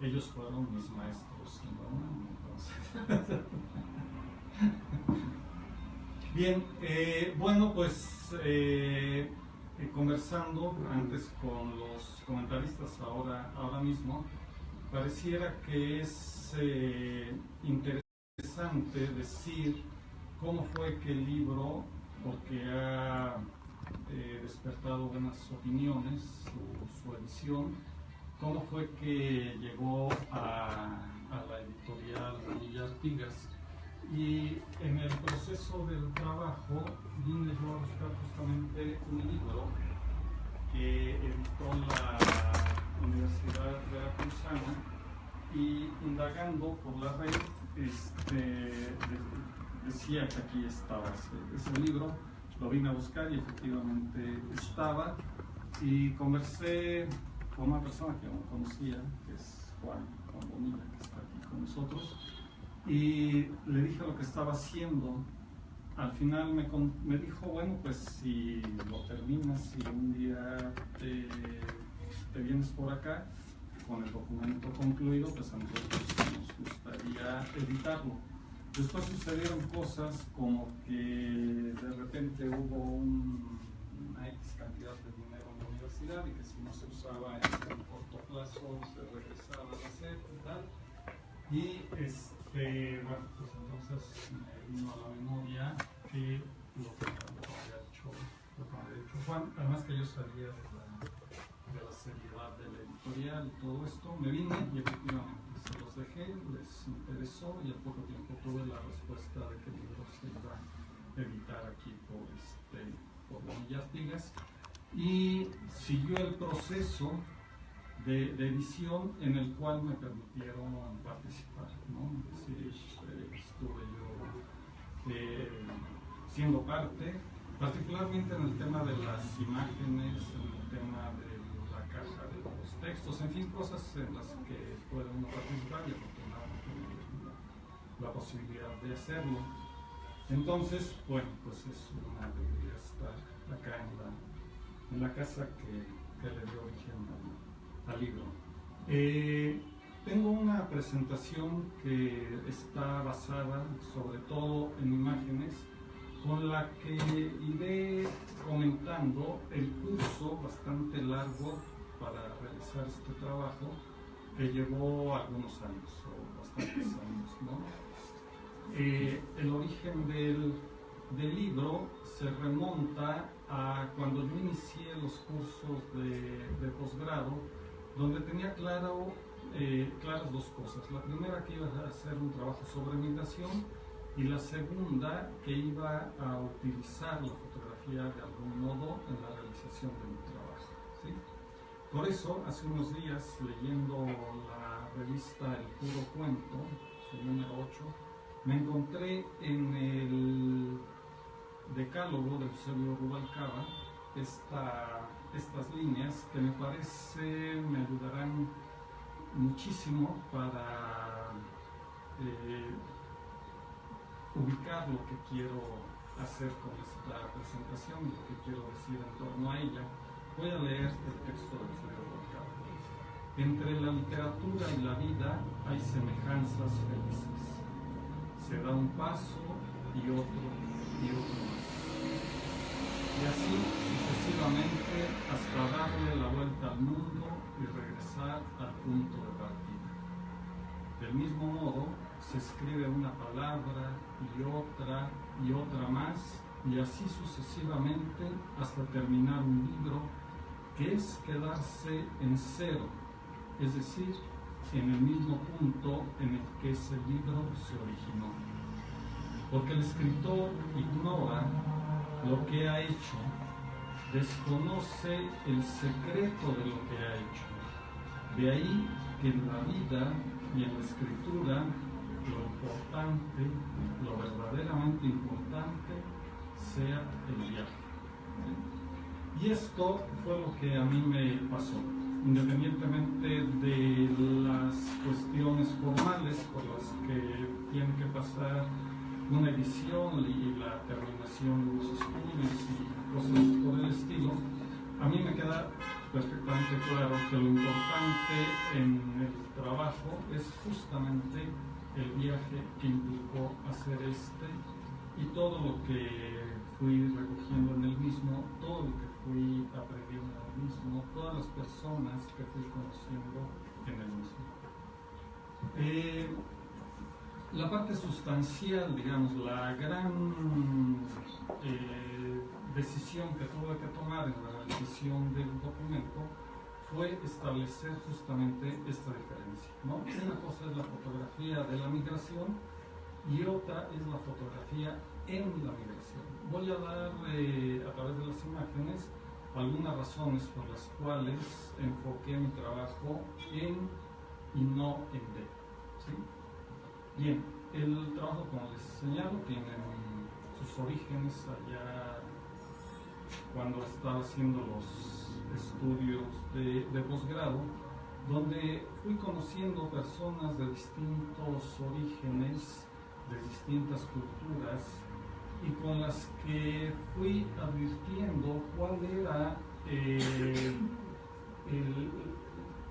ellos fueron mis maestros, ¿no? Entonces, bien, bueno, pues conversando antes con los comentaristas ahora mismo, pareciera que es interesante decir cómo fue que el libro, porque ha despertado buenas opiniones, su edición, cómo fue que llegó a la editorial Villa Artigas. Y en el proceso del trabajo vine yo a buscar justamente un libro que editó la Universidad Veracruzana, y indagando por la red decía que aquí estaba ese libro. Lo vine a buscar y efectivamente estaba, y conversé con una persona que no conocía, que es Juan Bonilla, que está aquí con nosotros, y le dije lo que estaba haciendo. Al final me dijo, bueno, pues si lo terminas y un día te vienes por acá con el documento concluido, pues a nosotros nos gustaría editarlo. Después sucedieron cosas como que de repente hubo una X cantidad de dinero en la universidad, y que si no se usaba en un corto plazo se regresaba a la SEP y tal. Y bueno, pues entonces me vino a la memoria que lo que había hecho Juan, además que yo sabía de la seriedad de la editorial y todo esto, me vine y efectivamente se los dejé, les interesó, y al poco tiempo tuve la respuesta de que el libro se iba a editar aquí por Villa Artigas, y siguió el proceso de edición en el cual me permitieron participar, ¿no? Es decir, estuve yo siendo parte, particularmente en el tema de las imágenes, en el tema de la caja de los textos, en fin, cosas en las que puede uno participar, y afortunadamente tener la posibilidad de hacerlo. Entonces, bueno, pues es una alegría estar acá en la casa que le dio origen al libro. Tengo una presentación que está basada sobre todo en imágenes, con la que iré comentando el curso bastante largo para realizar este trabajo, que llevó algunos años, o bastantes años, ¿no? El origen del libro se remonta a cuando yo inicié los cursos de posgrado, donde tenía claras dos cosas. La primera, que iba a hacer un trabajo sobre migración, y la segunda, que iba a utilizar la fotografía de algún modo en la realización de mi trabajo, ¿sí? Por eso, hace unos días, leyendo la revista El Puro Cuento, su número 8, me encontré en el decálogo de Eusebio Rubalcaba estas líneas que me parece me ayudarán muchísimo para ubicar lo que quiero hacer con esta presentación y lo que quiero decir en torno a ella. Voy a leer el texto de Eusebio Rubalcaba. Entre la literatura y la vida hay semejanzas felices. Se da un paso y otro más. Y así sucesivamente hasta darle la vuelta al mundo y regresar al punto de partida. Del mismo modo, se escribe una palabra y otra más, y así sucesivamente hasta terminar un libro, que es quedarse en cero, es decir, en el mismo punto en el que ese libro se originó. Porque el escritor ignora lo que ha hecho, desconoce el secreto de lo que ha hecho. De ahí que en la vida y en la escritura lo importante, lo verdaderamente importante, sea el viaje. Y esto fue lo que a mí me pasó, independientemente de las cuestiones formales por las que tiene que pasar una edición y la terminación de los estudios y cosas por el estilo. A mí me queda perfectamente claro que lo importante en el trabajo es justamente el viaje que implicó hacer y todo lo que fui recogiendo en el mismo, todo lo que fui aprendiendo en el mismo, todas las personas que fui conociendo en el mismo. La parte sustancial, digamos, la gran decisión que tuve que tomar en la realización del documento fue establecer justamente esta diferencia, ¿no? Una cosa es la fotografía de la migración y otra es la fotografía en la migración. Voy a dar a través de las imágenes algunas razones por las cuales enfoqué mi trabajo en y no en D, ¿sí? Bien, el trabajo, como les señalo, tiene sus orígenes allá cuando estaba haciendo los estudios de posgrado, donde fui conociendo personas de distintos orígenes, de distintas culturas, y con las que fui advirtiendo cuál era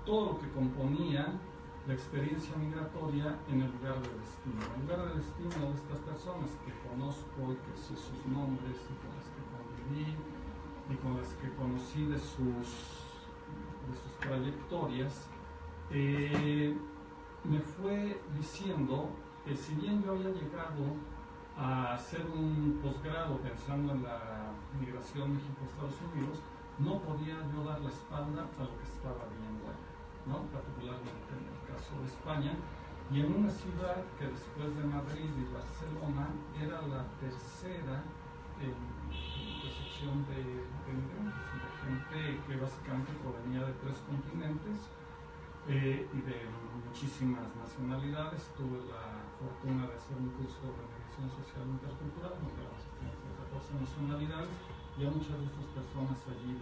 todo lo que componía la experiencia migratoria en el lugar de destino. El lugar de destino de estas personas que conozco y que sé sus nombres y con las que conviví y con las que conocí de sus trayectorias, me fue diciendo que si bien yo había llegado a hacer un posgrado pensando en la migración México-Estados Unidos, no podía yo dar la espalda a lo que estaba viendo allá, ¿no? Particularmente en el caso de España, y en una ciudad que después de Madrid y Barcelona era la tercera en recepción de migrantes, de gente que básicamente provenía de 3 continentes y de muchísimas nacionalidades. Tuve la fortuna de hacer un curso de mediación social intercultural, donde éramos 14 nacionalidades, y a muchas de estas personas allí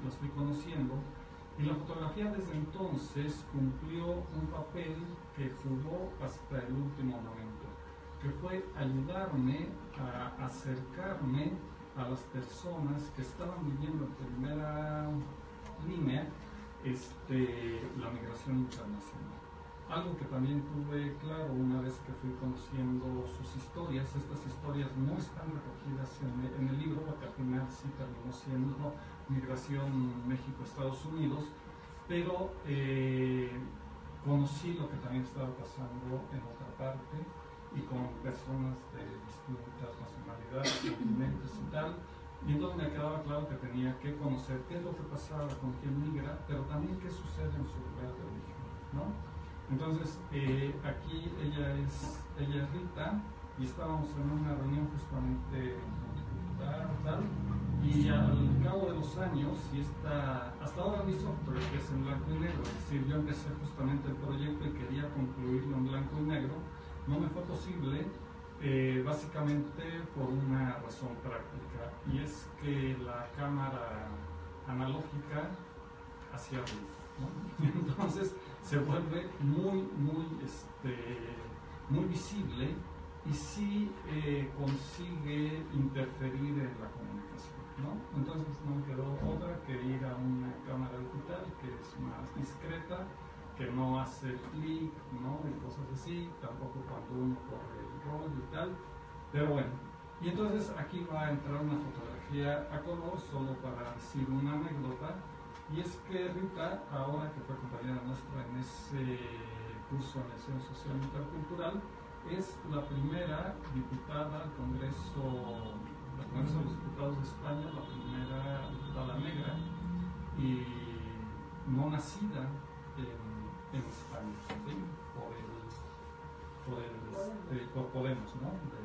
las fui conociendo. Y la fotografía desde entonces cumplió un papel que jugó hasta el último momento, que fue ayudarme a acercarme a las personas que estaban viviendo en primera línea la migración internacional. Algo que también tuve claro una vez que fui conociendo sus historias. Estas historias no están recogidas en el libro, porque al final sí terminó siendo migración México-Estados Unidos, pero conocí lo que también estaba pasando en otra parte y con personas de distintas nacionalidades, continentes y tal. Y entonces me quedaba claro que tenía que conocer qué es lo que pasaba con quien migra, pero también qué sucede en su lugar de origen, ¿no? Entonces, aquí ella es Rita, y estábamos en una reunión justamente tal, y al cabo de los años, hasta ahora mi software es en blanco y negro, es decir, yo empecé justamente el proyecto y quería concluirlo en blanco y negro. No me fue posible, básicamente por una razón práctica, y es que la cámara analógica hacía ruido, ¿no? Entonces se vuelve muy visible y sí consigue interferir en la comunicación, ¿no? Entonces no me quedó otra que ir a una cámara digital que es más discreta, que no hace clic, ¿no? Y cosas así, tampoco cuando uno corre el rol y tal, pero bueno. Y entonces aquí va a entrar una fotografía a color, solo para decir una anécdota, y es que Rita, ahora que fue compañera nuestra en ese curso de mediación social intercultural, es la primera diputada al Congreso de los Diputados de España, la primera diputada negra y no nacida en España, ¿sí? por Podemos, ¿no? De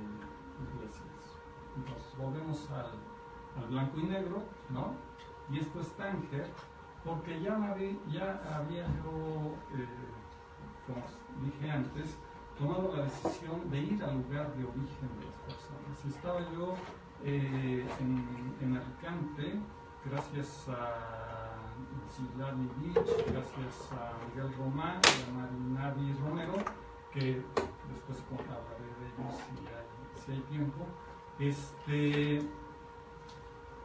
Iglesias. Entonces volvemos al blanco y negro, ¿no? Y esto es Tánger, porque ya había yo, como dije antes, tomado la decisión de ir al lugar de origen de las personas. Estaba yo en Alicante, gracias a Silvani Beach, gracias a Miguel Román y a Marinadi Romero, que después hablaré de ellos si hay tiempo.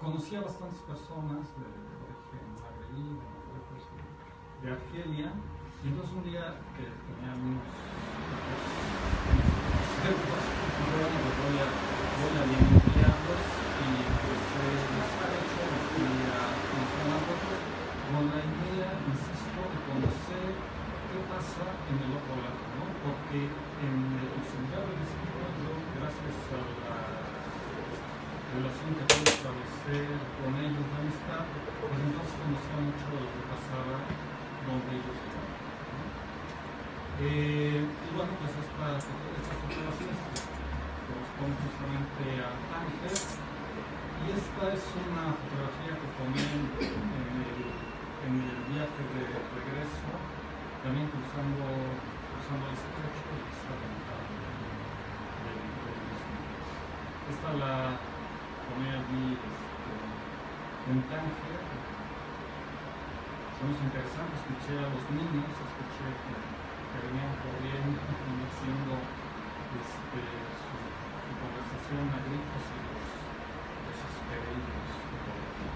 Conocí a bastantes personas de origen Madrid, de Argelia. Y entonces un día que tenía unos cercos, voy a limpiarlos y pues les ha hecho y a fotos con la idea, insisto, de conocer qué pasa en el otro lado, ¿no? Porque en el seminario de estudio, gracias a la relación que puedo establecer con ellos de amistad, pues entonces conocía mucho de lo que pasaba donde ellos estaban. Y bueno, pues estas fotografías corresponden justamente a Tánger, y esta es una fotografía que tomé en el viaje de regreso, también cruzando el estrecho de esta ventana del mismo. Esta la tomé allí en Tánger. Fue muy interesante, escuché a los niños, escuché que venían corriendo, haciendo su conversación a gritos y los esperé y los fotografé.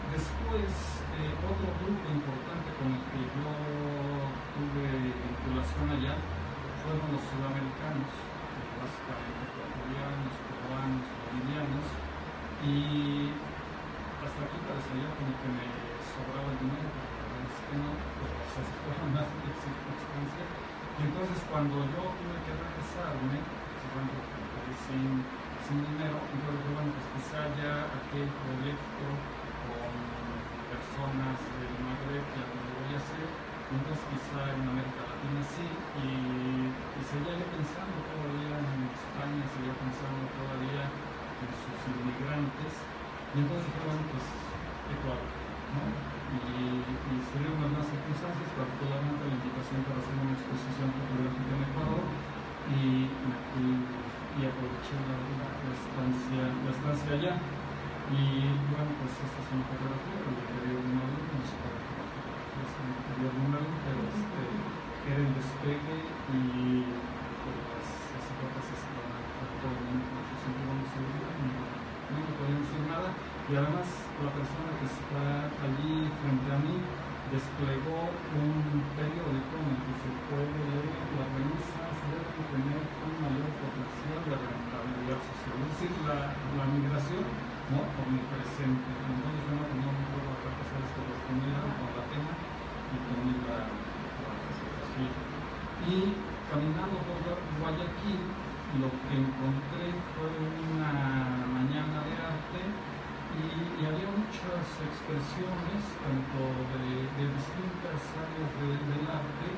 Después, otro grupo importante con el que yo tuve vinculación allá fueron los sudamericanos, básicamente ecuatorianos, peruanos, bolivianos, y hasta aquí parecería como que me sobraba el dinero, pero es que no, pero se fueron las circunstancias. Y entonces cuando yo tuve que regresarme, sin dinero, entonces bueno, pues quizá ya aquel proyecto con personas del Magreb ya no lo voy a hacer, entonces quizá en América Latina sí, y seguía yo pensando todavía en España, seguía pensando todavía en sus inmigrantes, y entonces dije, bueno, pues Ecuador, ¿no? Y se dieron algunas circunstancias, particularmente la invitación para hacer una exposición fotográfica en Ecuador, y me fui y aproveché la estancia allá. Y bueno, pues esta es una fotografía del interior de un avión, no sé para qué es el interior de un avión, pero era el despegue y pues, las azafatas estaban actualmente con su cinturón de seguridad, no me podían decir nada. Y además la persona que está allí frente a mí desplegó un periódico en el que se puede leer las remesas deben tener un mayor potencial de rentabilidad social, es decir, la migración, ¿no?, omnipresente. Entonces yo no tenía muy claro otra cosa que respondieran con la pena y tomé la fotografía. Y caminando por Guayaquil, lo que encontré fue una mañana de arte y había muchas expresiones, tanto de distintas áreas del arte,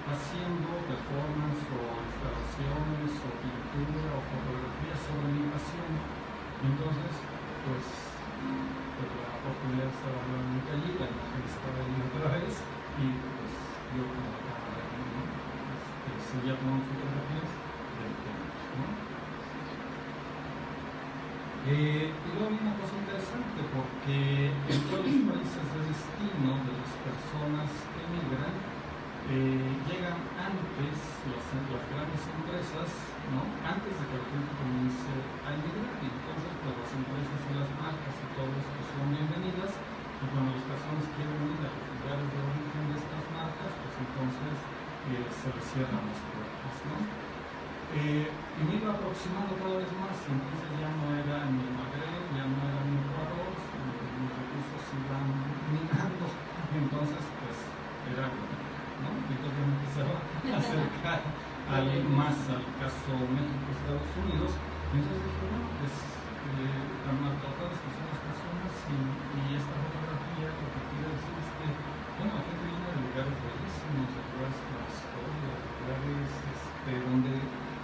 haciendo performance o instalaciones o pintura o fotografía sobre migración. Entonces, pues la oportunidad estaba realmente allí, la imagen estaba allí otra vez, y pues yo con la cámara seguía tomando fotografías del tema, ¿no? Y luego hay una cosa interesante, porque en todos los países de destino de las personas que emigran, llegan antes las grandes empresas, ¿no?, antes de que la gente comience a emigrar, y entonces pues las empresas y las marcas y todo esto son bienvenidas, y cuando las personas quieren ir a los lugares de origen de estas marcas, pues entonces se les cierran las puertas, ¿no? Y me iba aproximando cada vez más, y entonces ya no era ni el Magreb, ya no era ni Ecuador, los recursos iban minando, y entonces pues era, ¿no? Entonces me empezaba a acercar más al caso México-Estados Unidos, y entonces dije, bueno, pues tan maltratadas que son las personas, y esta fotografía lo que quiere decir es que, bueno, la gente viene de lugares bellísimos, de lugares con historia, de lugares donde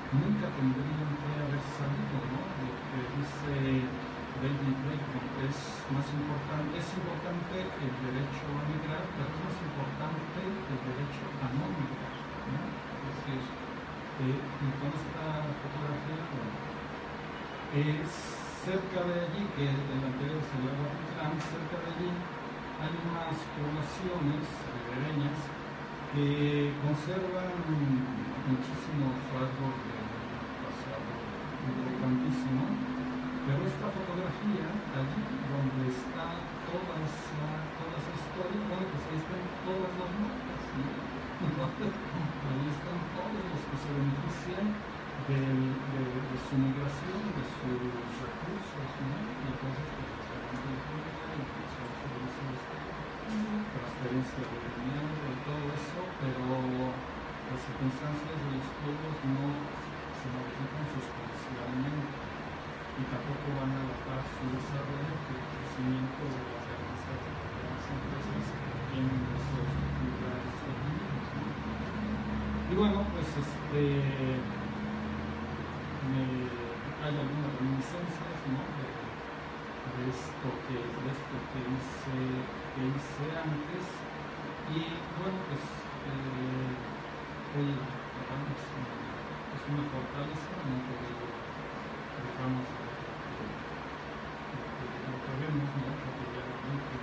nunca tendrían que haber salido, ¿no? Lo que dice David Bacon es importante el derecho a migrar, pero es más importante el derecho a no migrar, ¿no? Es decir, y con esta fotografía, bueno, cerca de allí, que el anterior se llama Titlán, cerca de allí hay unas poblaciones ribereñas que conservan muchísimos rasgos del pasado importantísimo, pero esta fotografía allí donde está toda esa historia, bueno, pues ahí están todas las marcas, ¿no? Ahí están todos los que se benefician de su migración, de sus recursos, ¿no? Y entonces, pues, transferencia de dinero y todo eso, pero las circunstancias de los pueblos no se modifican sustancialmente y tampoco van a adaptar su desarrollo que el crecimiento de las empresas que tienen esos lugares originales, ¿no? Y bueno, pues hay algunas reminiscencias, ¿no? de esto que hice antes, y bueno, pues hoy digamos, es una fortaleza, no que dejamos lo que vemos, ¿no? Cotidianamente,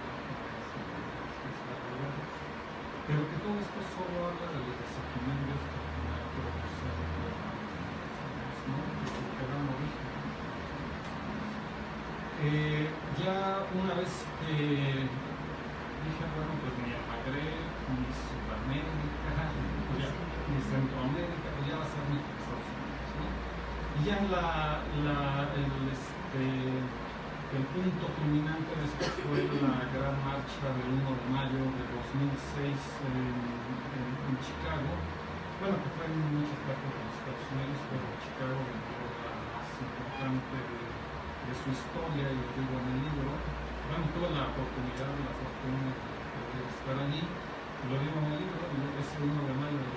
pero que todo esto solo habla de los desequilibrios que al final producen, ¿no? Que se quedan origen. Ya una vez que dije, bueno, pues ni el Magreb, ni Sudamérica, ni Centroamérica, pues ya va a ser México, Estados Unidos, ¿no? Y ya el punto culminante de esto fue la gran marcha del 1 de mayo de 2006 en Chicago. Bueno, que fue en muchas partes de los Estados Unidos, pero Chicago fue la más importante de su historia, y lo digo en el libro. Bueno, tuve la oportunidad y la fortuna de estar allí, y lo digo en el libro. Ese 1 de mayo de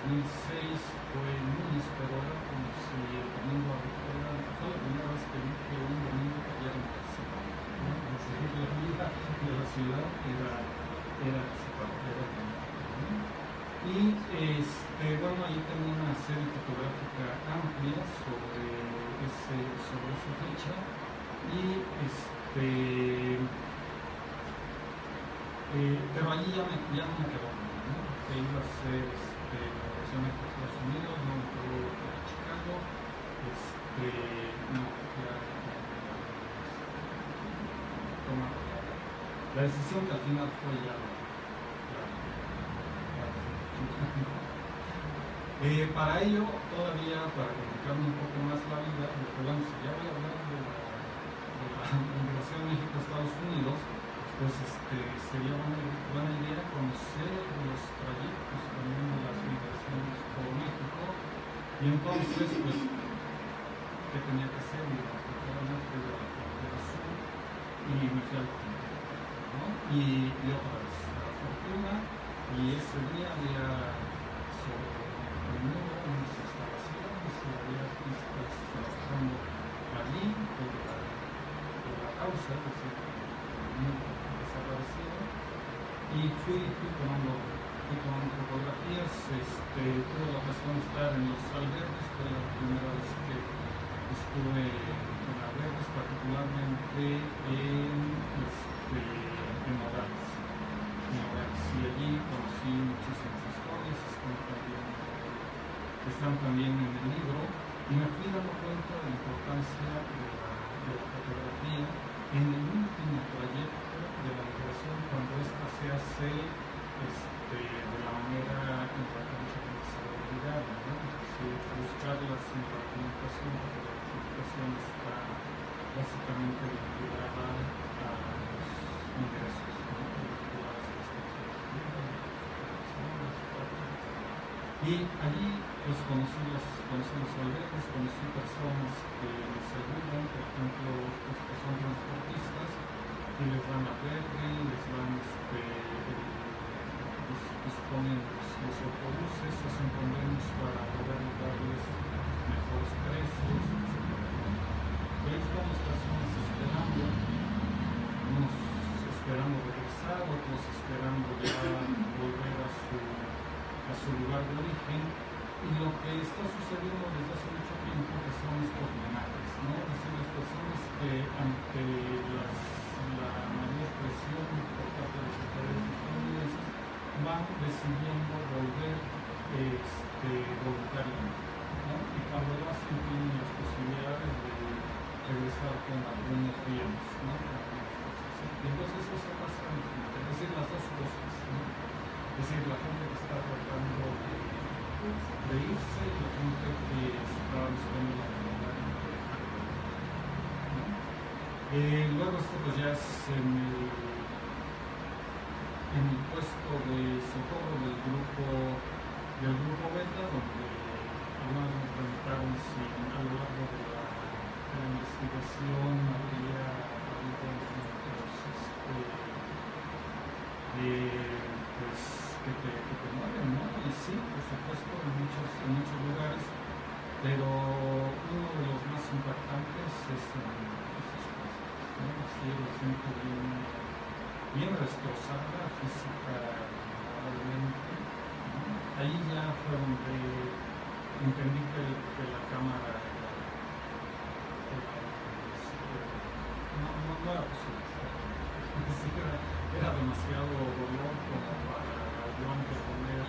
2006 fue muy inspirador, como si el domingo fuera la primera vez que vi que un domingo cayera en la ciudad, ¿no? La vida de la ciudad era bonita, ¿no? Y bueno, ahí tengo una serie fotográfica amplia sobre esa fecha, y pero allí ya no me quedó, ¿no? Que iba a ser la versión de Estados Unidos, no me quedó a Chicago, no, la decisión que al final fue ya para ello, todavía para complicarme un poco más la vida, porque bueno, si ya voy a hablar de la migración México-Estados Unidos, pues sería buena idea conocer los trayectos también de las migraciones por México, y entonces, pues, ¿qué tenía que hacer? Y la frontera sur, y me fui al fin, ¿no? Y otra vez, la fortuna, y ese día había unas instalaciones, y había artistas trabajando allí por la causa, es decir, desaparecido, y fui tomando fotografías. Tuve la ocasión de estar en los albergues, fue la primera vez que estuve en albergues, particularmente en Nogales, y allí conocí muchísimas historias, están también en el libro, y me fui dando cuenta de la importancia de la fotografía en el último trayecto de la migración, cuando esta se hace de la manera en la que mucha gente se ve obligada, ¿no? Es decir, buscarlas en la documentación, porque la documentación está básicamente vinculada a los ingresos, ¿no? Y allí pues conocí los albergues, conocí personas que les ayudan, por ejemplo, estos que son transportistas, y les dan albergue, les dan disponen los autobuses, hacen convenios para poder darles mejores precios, etc. Y ahí están las personas esperando, unos esperando regresar, otros esperando ya volver a su lugar de origen, y lo que está sucediendo desde hace mucho tiempo, que son estos homenajes, ¿no? Es decir, las personas que ante la mayor presión por parte de los autoridades estadounidenses van decidiendo volver voluntariamente, ¿no? Y cuando lo hacen tienen las posibilidades de regresar con algunos bienes, ¿no? Con algunos entonces eso pasa en Egipto, es decir, las dos cosas, ¿no? Es decir, la gente que está tratando de irse y la gente que está buscando la verdad, ¿no? Luego esto pues ya es en el puesto de socorro del grupo Beta, donde algunas me preguntaron si a lo largo de la investigación habría habido pues que te mueven, ¿no? Y sí, por supuesto, en muchos lugares, pero uno de los más impactantes es en esas cosas, ¿no? Sí, la gente bien destrozada física, moralmente, ¿no? Ahí ya fue donde entendí que la cámara no era posible estar. Era demasiado dolor como para yo anteponer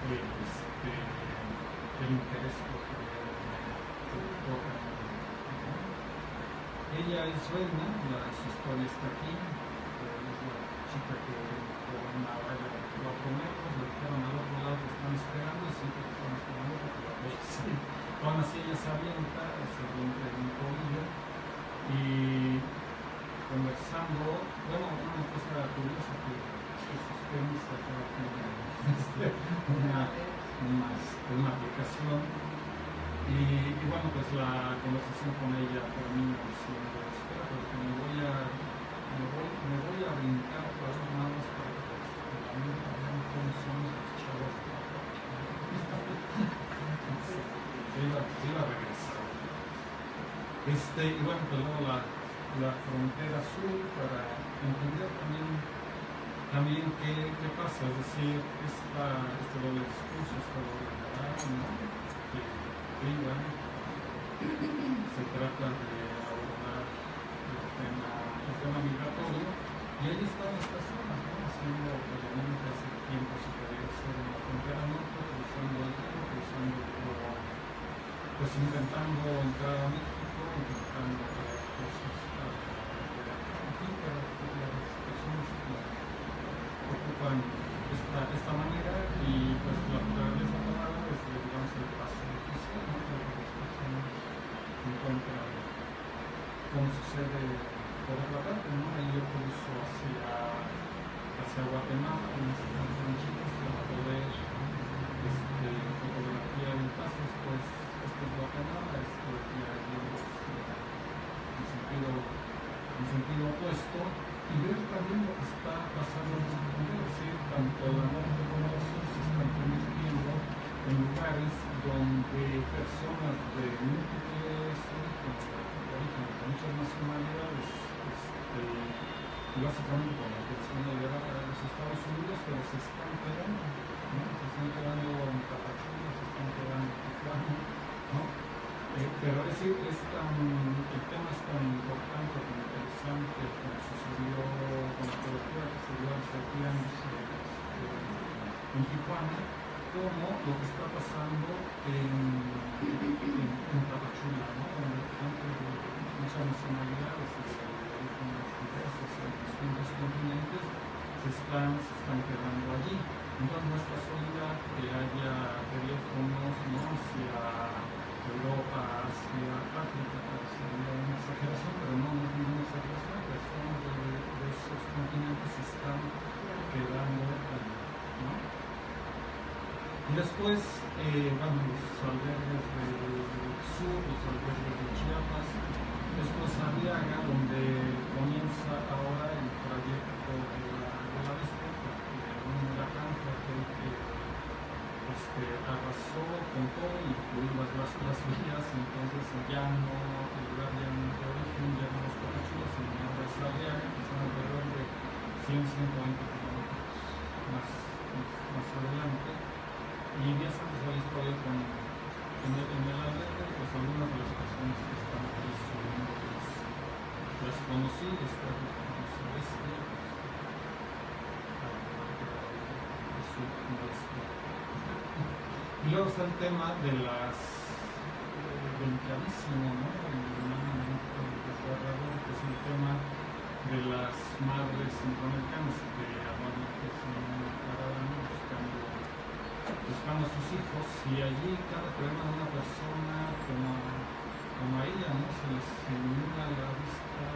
el interés por ella es reina, su historia está aquí, es la chica que con una valla de 4 metros le dijeron al otro lado que están esperando y sí que están esperando porque la ve sí. Aún así ella se avienta en un tobillo y conversando, bueno, una cosa curiosa que sus tenis acá una aplicación y bueno, pues la conversación con ella termina diciendo, espera, porque me voy a brincar por las manos para que la amiga vean cómo son los chavos se iba a regresar. Y bueno, pues luego la frontera sur para entender también qué pasa, es decir, este doble discurso, esta doble moral, ¿no? Que viva, se trata de abordar el tema migratorio, y ahí están las personas, ¿no? Haciendo, obviamente, hace tiempo se podía hacer en la frontera norte, cruzando el río, pues intentando entrar a México, intentando traer cosas aquí, pero las personas ocupan esta manera y pues la naturaleza tomada es, digamos, el paso difícil, ¿no? Porque las personas encuentran cómo sucede por otra parte, ¿no? Ahí yo cruzo hacia Guatemala, en estos ranchitos, para poder fotografiar el paso. Después esto es Guatemala, esto es ya en sentido opuesto, y ver también lo que está pasando en esta frontera, es decir, tanto la norte como la sur se están convirtiendo en lugares donde personas de múltiples orígenes, de muchas nacionalidades, y básicamente con la intención de llegar a los Estados Unidos, pero se están quedando, ¿no? Se están quedando en Tapachula, se están quedando en Tijuana, ¿no? Pero es decir, el tema es tan importante, tan interesante, como sucedió con la cobertura que se dio hace tiempos en Tijuana, como lo que está pasando en Tapachula, ¿no? Donde gente de muchas nacionalidades y de orígenes diversos en distintos continentes se están quedando allí. Entonces no es casualidad que haya teléfonos, ¿no? Hacia Europa, Asia, África, sería una exageración, pero no es ninguna exageración. Personas de esos continentes se están quedando allí, ¿no? Y después, bueno, los albergues del sur, los albergues de Chiapas, esto es Arriaga, donde comienza ahora el trayecto de la bestia, porque un huracán fue aquel que arrasó con todo, incluidas las vías, entonces ya no, el lugar ya no de origen, ya no los Tapachulas, sino ahora es Arriaga, que son alrededor de 100-120 kilómetros más adelante. Y días antes había estado con en el albergue, pues algunas de las personas que están ahí subiendo las conocí, y luego está el tema de delicadísimo, ¿no? El desgarrador, que es el tema de las madres centroamericanas que anualmente se declaraban buscando a sus hijos, y allí cada problema de una persona como a ella, ¿no? Se les ilumina la vista,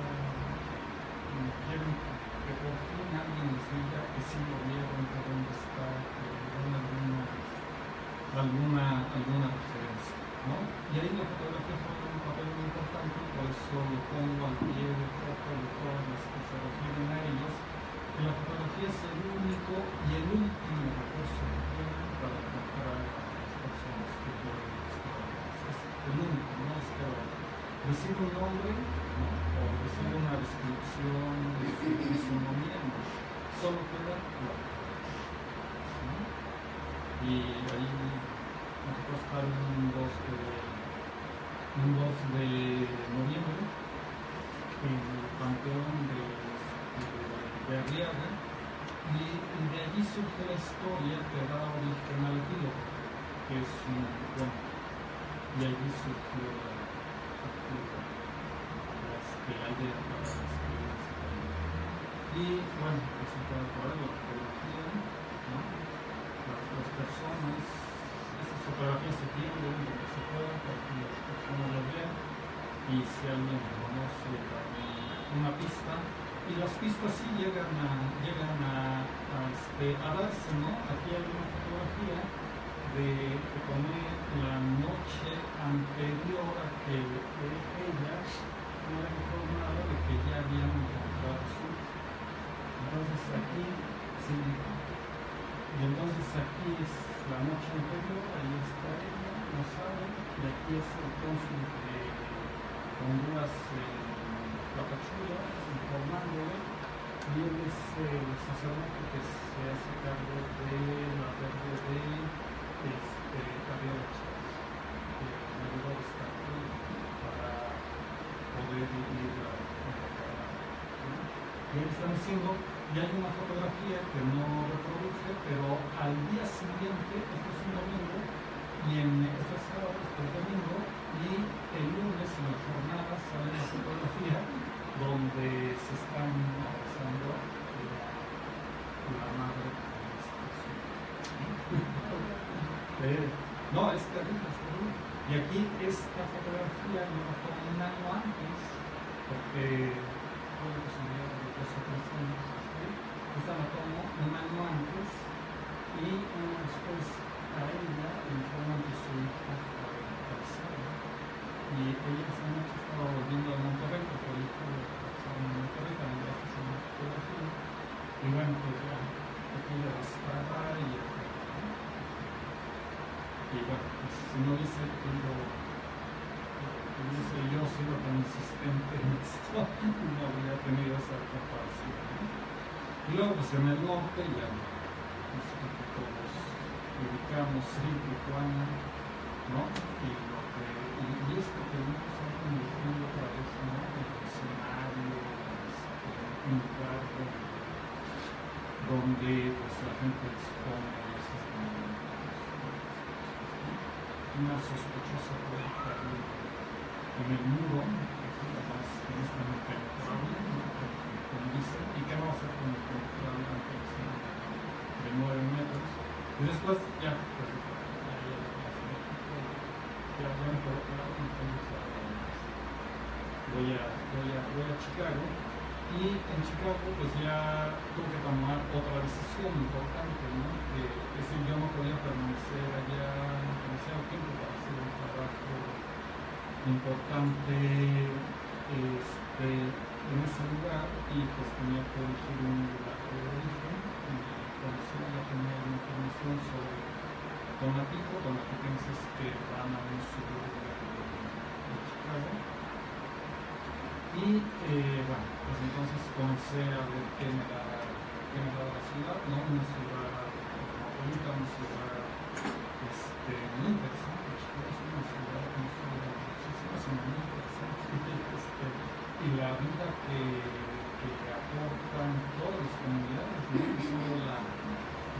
quieren que por fin alguien les diga que sí lo vieron, que dónde está, que den alguna referencia, ¿no? Y ahí la fotografía juega un papel muy importante, por eso lo pongo al pie de foto de todas las que se refieren a ellos, que la fotografía es el único y el último recurso que tienen para encontrar a las personas que pueden estar. Es el único, no es que decir un nombre, ¿no? O decir una descripción de su fisonomía, no. Solo queda la fotografía, ¿no? Y ahí nos va a estar un 2 de noviembre en el Panteón de Arriaga, y de allí surge la historia que da origen al epílogo, que es un cuento, y allí surgió la idea para escribir esta historia. Y bueno, presentado por ahí la fotografía, ¿no? Las personas, estas fotografías se tienden donde se pueda para que las personas lo vean, y si alguien conoce una pista, y las pistas sí llegan a darse, ¿no? Aquí hay una fotografía que tomé la noche anterior a que ella fuera informada de que ya habían encontrado su hijo. Entonces aquí sí, y entonces aquí es la noche anterior, ahí está ella, no sabe, y aquí es el cónsul de Honduras, Tapachula, informándole, y él es el sacerdote que se hace cargo de la pérdida de Gabriela Chávez, que me ayudó a estar aquí para poder ir a y ahí están diciendo, y hay una fotografía que no reproduje, pero al día siguiente, esto es un domingo, y esto es sábado, esto es domingo, y el lunes en la jornada sale la fotografía donde se están abrazando la madre no, es terrible, y aquí esta fotografía yo la tomo un año antes, porque esta la tomo un año antes, y después a ella le informan que su hijo fue embarazada, y ella esa noche estaba volviendo a Monterrey, porque el hijo estaba en Monterrey, también gracias a una fotografía, y bueno, pues ya aquí ya estaba, y bueno, pues si no hubiese yo sido tan insistente en esto, no habría tenido esa comparación, ¿no? Y luego pues en el norte ya todos ubicamos Tijuana, ¿no? Y esto que vimos otra vez, ¿no? El escenario, un lugar donde pues la gente expone una sospechosa puerta en el muro, que es la más honestamente penetrable, como dicen, y que vamos a hacer con el penetrable de 9 metros, y después ya, pues, voy a Chicago, y en Chicago pues ya tuve que tomar otra decisión importante, ¿no? Que es decir, yo no podía permanecer allá demasiado tiempo para hacer un trabajo importante en ese lugar, y pues tenía que elegir un lugar de origen, y conocí, ya tenía una información sobre donaticenses que van a un suburbio de Chicago. Y bueno, pues entonces comencé a ver qué me daba la ciudad, ¿no? Una ciudad cosmopolita, una ciudad muy interesante. Chicago es una ciudad muy interesante, y la vida que aportan todas las comunidades, no solo la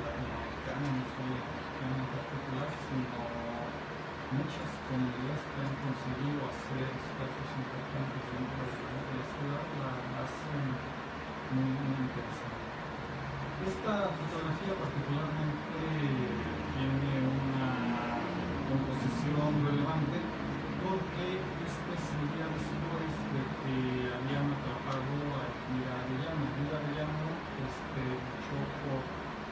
latinoamericana, no solo la mexicana en particular, sino muchas comunidades que han conseguido hacer espacios importantes dentro de la ciudad, la hacen muy, muy interesante. Esta fotografía particularmente tiene una composición relevante porque este sería después de que habían atrapado a Elvira Arellano. Elvira Arellano luchó por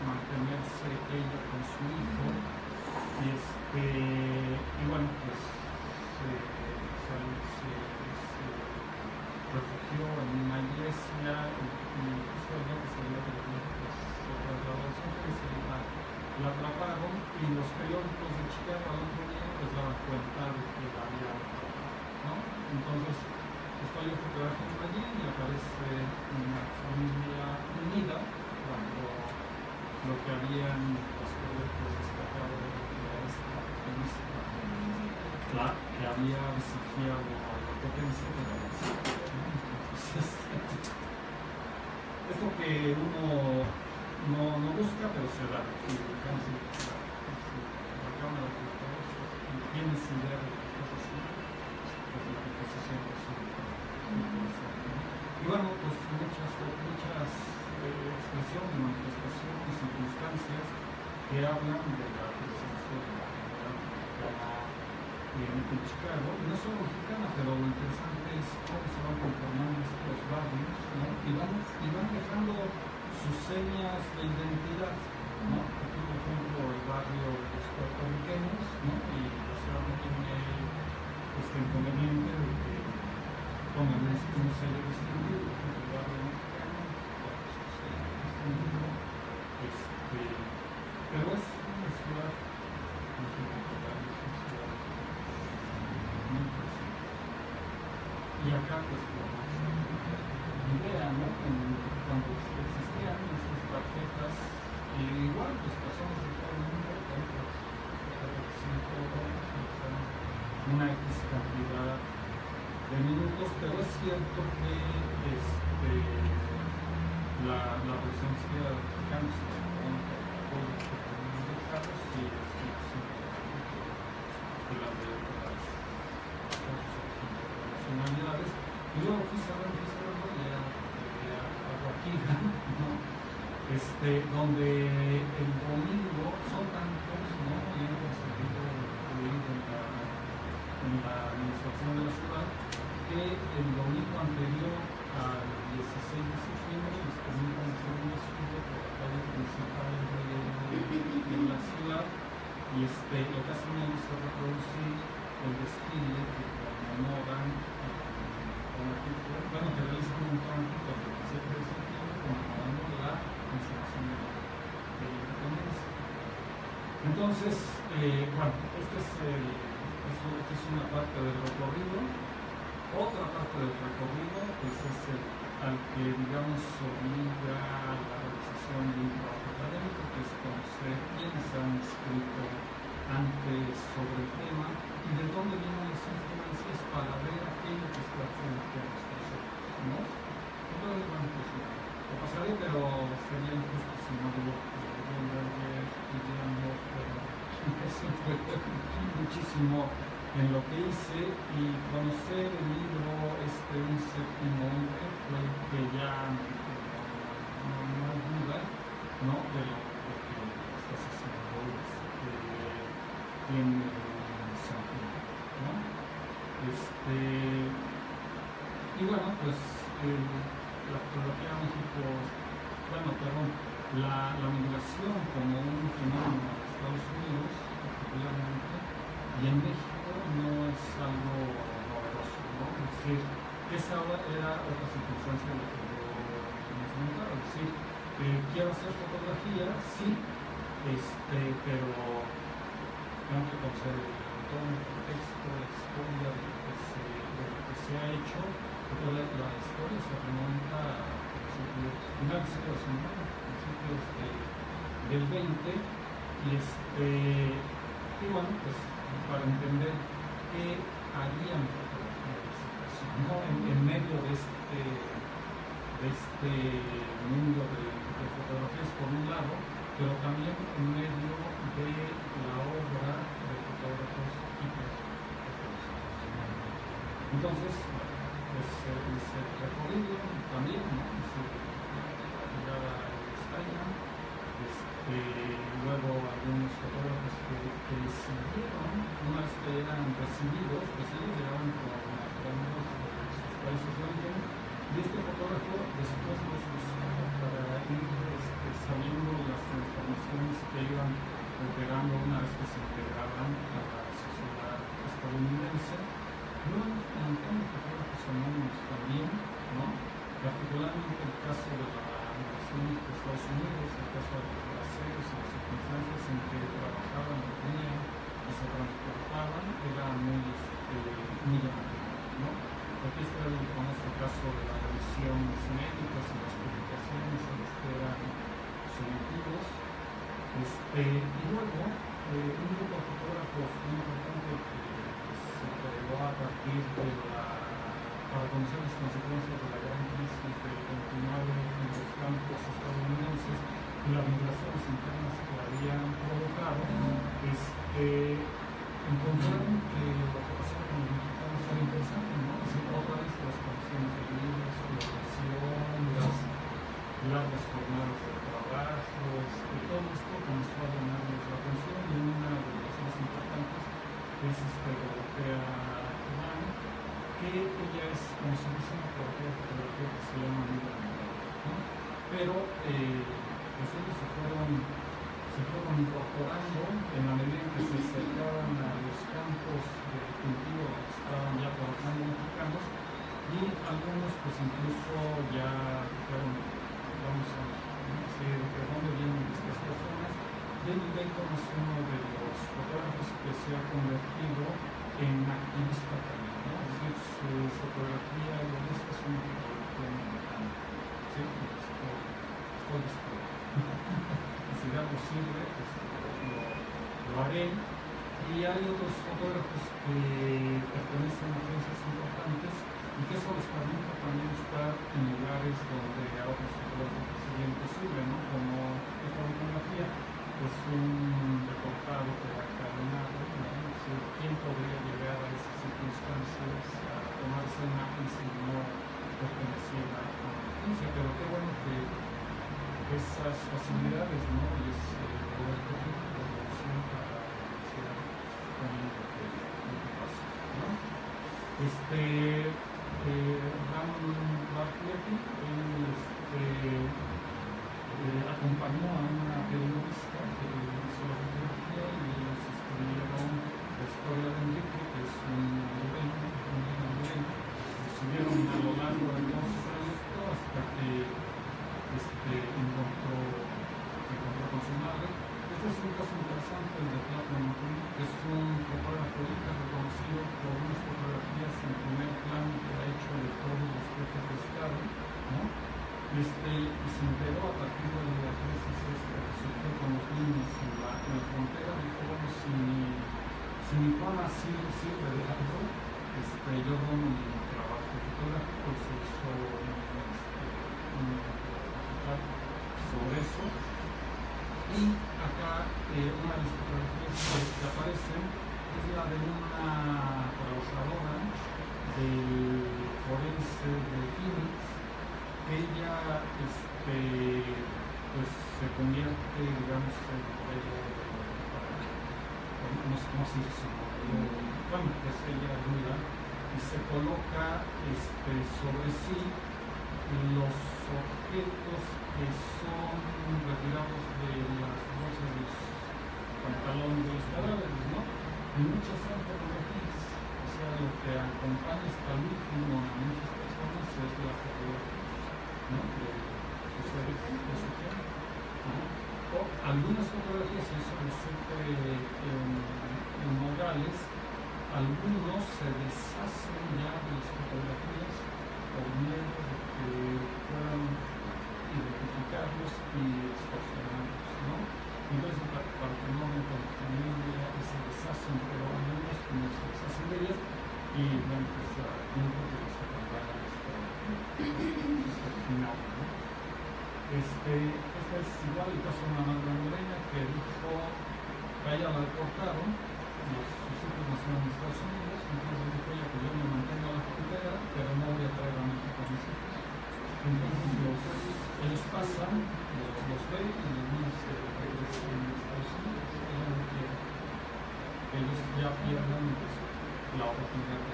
mantenerse ella con su hijo y bueno, pues se refugió en una iglesia y justo el día que salió de la iglesia pues, se trasladó a su iglesia y la atraparon y los periódicos de Chicago al otro día les daban cuenta de que la había atrapado, ¿no? Entonces estoy fotografiando allí y aparece una familia unida cuando lo que habían los periódicos destacado era esta activista que había desafiado a la potencia de la nación. Es lo que uno no busca, pero se da. Y la cámara de todos tienes idea de lo que estás haciendo, pues la composición es y bueno, pues muchas expresiones, manifestaciones, circunstancias que hablan de la presencia de la comunidad mexicana en Chicago, y no solo mexicana, pero lo interesante es cómo se van conformando estos barrios, ¿no? y van dejando sus señas de identidad, ¿no? Aquí, por ejemplo, el barrio de los puertorriqueños, ¿no? Y la ciudad no tiene este inconveniente de que pongan un sello distinguido, el barrio mexicano, su sello distinguido, pero es una ciudad y acá pues la idea, ¿no? Cuando existían estas tarjetas igual pues personas de todo el mundo una X cantidad de minutos, pero es cierto que la presencia de mexicanos en los casos sí es de las de otras nacionalidades. Y luego fui cerrando ya hago aquí, ¿no? Donde el domingo son tantos, ¿no? Y en el sentido en la administración de la ciudad, que el domingo anterior al 16 de septiembre les permiten hacer un desfile por la calle principal de la ciudad y lo que hacen ellos es reproducir el desfile que conmemoran bueno, que realizan un tránsito el 27 de septiembre conmemorando la consumación de la independencia. Entonces, bueno, esta es una parte del recorrido. Otra parte del recorrido pues es al que digamos obliga a la realización de un trabajo académico, que es conocer quiénes han escrito antes sobre el tema y de dónde vienen las influencias para ver aquello que está frente a nosotros, ¿no? Entonces, bueno, pues lo pasaré, pero sería injusto si no digo muchísimo en lo que hice y conocer el libro Un séptimo hombre fue que ya no hay duda, ¿no? De lo que estás haciendo en sentido, ¿no? Y bueno, pues la fotografía en México, la migración como un fenómeno de Estados Unidos, particularmente, y en México no es algo novedoso, ¿no? Es decir, esa era otra circunstancia de lo que yo les comentaba, es decir, quiero hacer fotografía, sí, pero tengo que conocer todo el contexto, la historia de lo que se ha hecho, porque la historia se remonta a finales del siglo XIX, principios del XX, y bueno, pues para entender qué harían ¿no? en medio de este mundo de fotografías por un lado, pero también en medio de la obra de fotógrafos y fotógrafos. Entonces, pues el recorrido también, ¿no? llegar a España. Luego algunos fotógrafos que siguieron, una vez que eran recibidos, pues ellos llegaban como premios de sus países de origen, y este fotógrafo después los buscaba para ir sabiendo las transformaciones que iban operando una vez que se integraban a la sociedad estadounidense. Luego un montón de fotógrafos anónimos también, ¿no? Particularmente el caso de la migración de Estados Unidos, el caso de los braceros y las circunstancias en que trabajaban, venían y se transportaban, era muy llamativo, ¿no? Aquí está el famoso caso de las revisiones médicas y las publicaciones a las que eran sometidos. Y luego, un grupo de fotógrafos muy importante que se creó a partir de para conocer las consecuencias de la gran crisis del 29 en los campos estadounidenses y las migraciones internas que habían provocado, encontraron que lo que pasaba con los mexicanos era interesante, ¿no? Es decir, otra vez las condiciones de vida, su locación, las largas jornadas de trabajo, todo esto comenzó a llamarles la atención, y una de las más importantes es Dorotea Herrán, que ella es, como se dice, una fotografía que se llama Negra, ¿no? Pero pues ellos se fueron incorporando en la medida en que se acercaban a los campos de cultivo donde estaban ya trabajando mexicanos, y algunos pues incluso ya dijeron, vamos a decir, ¿de dónde vienen estas personas? David Bacon es uno de los fotógrafos que se ha convertido en activista también, ¿no? Es decir, su fotografía es una fotografía mexicana, ¿sí? Estoy dispuesto. Y si da posible, pues lo haré. Y hay otros fotógrafos que pertenecen a agencias importantes y que eso les permite también estar en lugares donde a otros fotógrafos sería imposible, ¿no? Como esta fotografía es un reportado que ha caminado, ¿no? ¿Quién podría llegar a esas circunstancias a tomarse imagen si no perteneciera a una agencia? Pero qué bueno que esas facilidades, ¿no? Y ese poder técnico de producción para la universidad también lo que pasa, ¿no? Ram Bartleby, acompañó a una periodista que hizo la fotografía, y ellos escribieron la historia de Enrique, que es un hondureño, que subieron a lo largo del trayecto hasta que encontró con su madre. Este es un caso interesante, el de Platinum, que es un fotógrafo reconocido por unas fotografías en primer plano que ha hecho de todos los jefes de Estado, ¿no? Y se enteró a partir de la crisis que surgió con los niños en la frontera. Dijo, bueno, si mi fama sirve de algo, yo dono mi trabajo fotográfico. Se hizo un sobre eso. Y acá una de las fotografías que aparecen es la de una trabajadora del forense de Phoenix. Ella pues se convierte, digamos, en modelo, no sé cómo se dice, bueno, pues ella ayuda y se coloca sobre sí los objetos que son retirados de las bolsas de los pantalones de los cadáveres, ¿no? Y muchas son fotografías, o sea, lo que acompaña hasta el último a muchas personas es la fotografía, ¿no? O algunas fotografías, y eso lo supe en Nogales, algunos se deshacen ya de las fotografías por miedo de que puedan identificarlos y extorsionarlos, ¿no? Entonces, para que no me con familia y se deshacen, pero algunos no se deshacen de ellas, y bueno, pues nunca que les acompaña hasta el final, ¿no? Este es igual el caso de una madre hondureña que dijo que a ella la deportaron, sus hijos nacieron en Estados Unidos, entonces dijo ella que yo me mantengo a la frontera, pero no voy a traer a México a mis hijos. Entonces ellos pasan, los ven y los niños se regresan a Estados Unidos. Ellos ya pierden pues, la oportunidad de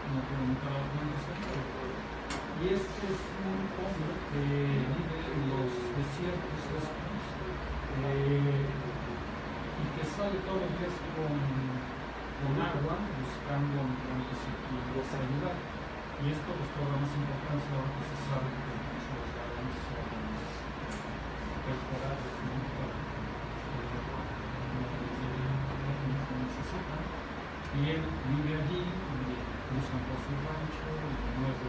no tienen nunca la documentación. Y este es un hombre que vive en los desiertos estos y que sale todos los días con agua buscando migrantes y les ayudar. Y esto pues cobra más importancia ahora que se sabe que muchos lugares son temporales, ¿no? Necesitan. Y él vive allí, cruzan por su rancho, y no es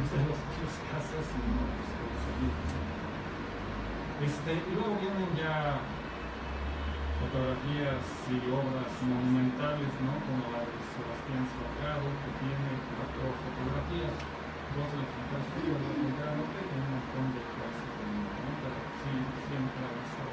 de los casas, sino de los amigos. Y luego vienen ya fotografías y obras monumentales, ¿no? Como la de Sebastián Salgado, que tiene 4 fotografías, 2 de la frontera sur y 2 de la frontera norte, con un montón de clases de mundo, ¿no? Pero sí, siempre ha estado,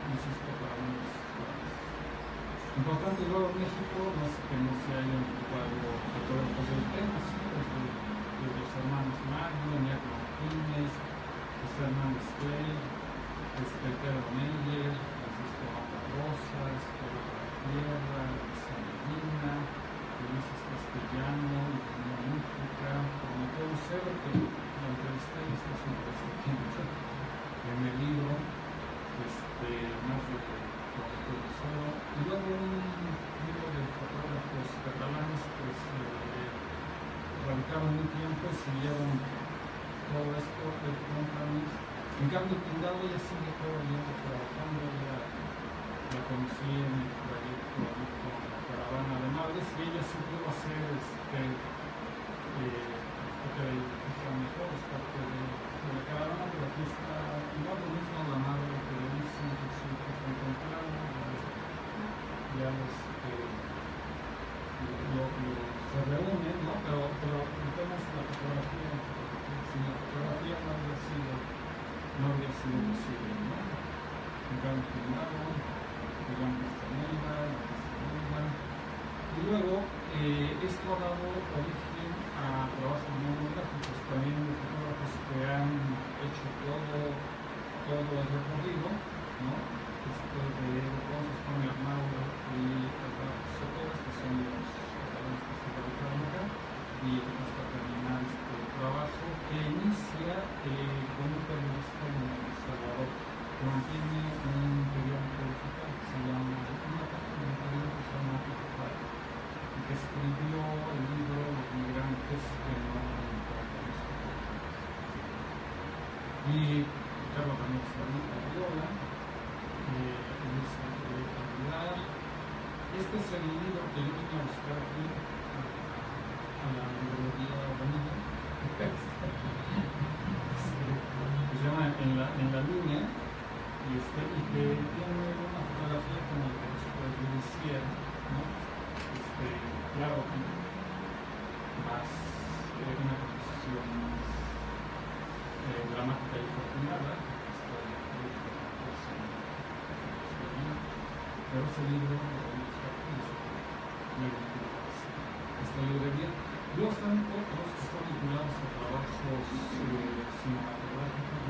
insisto, para mí es importante. Luego en México, no sé que no se hayan ocupado fotógrafos del tema, ¿sí? Desde los hermanos Magno, Iñaki Martínez, José Hernández Clay, Pedro Meyer, Francisco Rosas, Pedro de la Tierra, Medina, Ulises Castellano, Virginia Mújica, como puedo ser, que la entrevisté y está súper interesante en el libro, más de Crucero. Y luego un libro de fotógrafos catalanes que se radicaron un tiempo y siguieron todo esto de Montañas. En cambio, Pindado ya sigue todavía trabajando, la conocí en el trayecto con la caravana de Madres y ella sí pudo hacer mejor, es parte de la caravana, pero aquí está Pindado mismo, la madre que le dice que sí, que se encontraron, ya se reúnen, ¿no? Pero el tema es la fotografía, sin la fotografía no habría sido posible, ¿no? En cambio, Pindado, Julián Castaneda, y luego esto ha dado origen a trabajos monográficos también de fotógrafos que han hecho todo el recorrido, ¿no? Vamos a poner Mauro y Alberto Soteras, que son los catalanes que se radicaron acá, y hasta terminar este trabajo que inicia con un periodista en El Salvador que mantiene un periódico digital que se llama y que escribió el libro Los migrantes que no han encontrado. Y Carlos también está Viola, este es el libro que yo vine a buscar aquí a la librería Bonilla, que se llama En la línea, y que tiene una fotografía como la que después le decía, ¿no? Claro, más una composición dramática y afortunada, pero ese libro lo voy a buscar esta librería. Luego están otros que están vinculados a trabajos cinematográficos,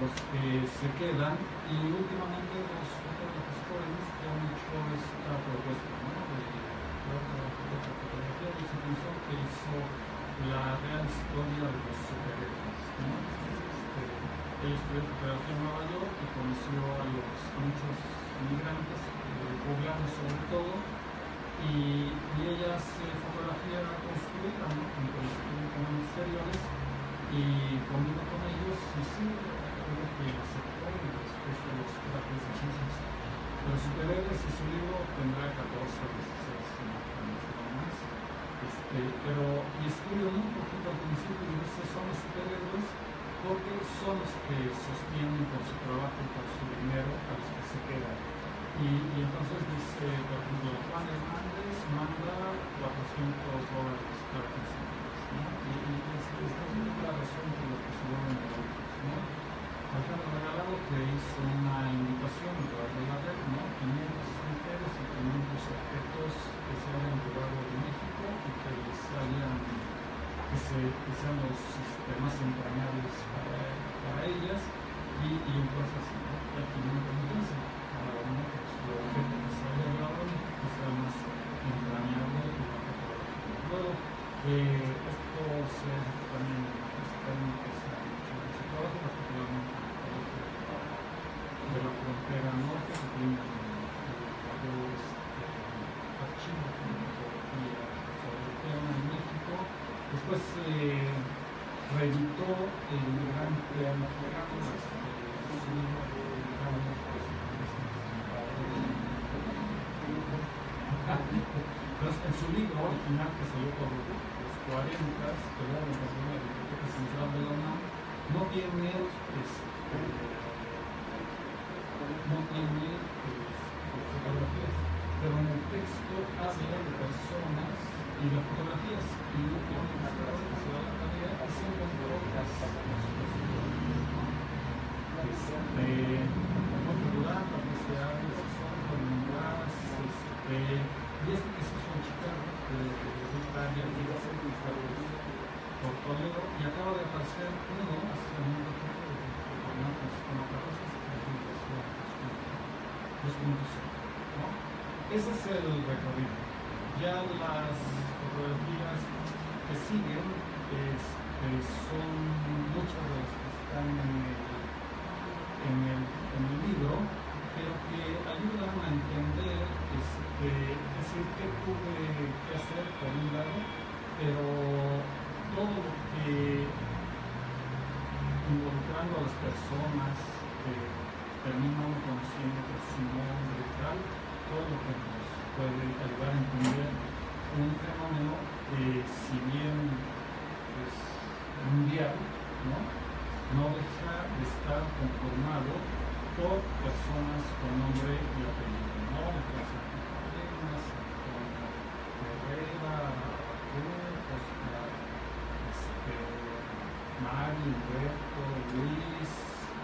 los que se quedan, y últimamente los fotógrafos jóvenes que han hecho esta propuesta, ¿no? De otra fotografía de Simpson, que hizo la real historia de los superhéroes, ¿no? Ella estudió fotografía en Nueva York y conoció a muchos inmigrantes, poblanos sobre todo, y ella hace fotografía construida, ¿no? Con exteriores, y combina con ellos, y sí, creo que aceptó y después de los trajes de chismes. Los superhéroes y su libro tendrá 14 o 16 imágenes, no más. Y escribe un poquito al principio y dice: son los superhéroes porque son los que sostienen con su trabajo y con su dinero a los que se quedan. Y entonces dice, por ejemplo, Juan Hernández manda $400 cada 15 días, ¿no? Y esta es la razón por la que se vuelven negocios, ¿no? Alejandro Regalado, que hizo una invitación a través de la red, ¿no? 500 mujeres y 500 objetos que se hayan llevado de México y que que sean los más entrañables para ellas y entonces aquí no me convence cada uno pues, lo objeto que se haya hablado que sea más entrañable y más fotográfico. Luego, esto se hace también técnicas mucho trabajo, particularmente de la frontera norte, que tiene mayor archivo de fotografía europea en México. Después se reeditó el gran piano en su libro original que salió por los 40, que era la Biblioteca Central de la UNAM, no tiene fotografías, pero en el texto habla de personas y de fotografías y lo que se da la tarea es encontrar configurar las necesidades son comunidades y este que se hizo en Chicago de Italia por Toledo y acaba de aparecer uno hace un momento como ¿no? Ese es el recorrido. Ya las fotografías que siguen son muchas de las que están en el libro, pero que ayudan a entender qué tuve que hacer por un lado, pero todo lo que involucrando a las personas terminan conociendo por su nombre y tal, todo lo que nos puede ayudar a entender un fenómeno que si bien es mundial, no deja de estar conformado por personas con nombre y apellido, ¿no? Entonces, Arenas, Herrera, Oscar, Mari, Humberto, Luis,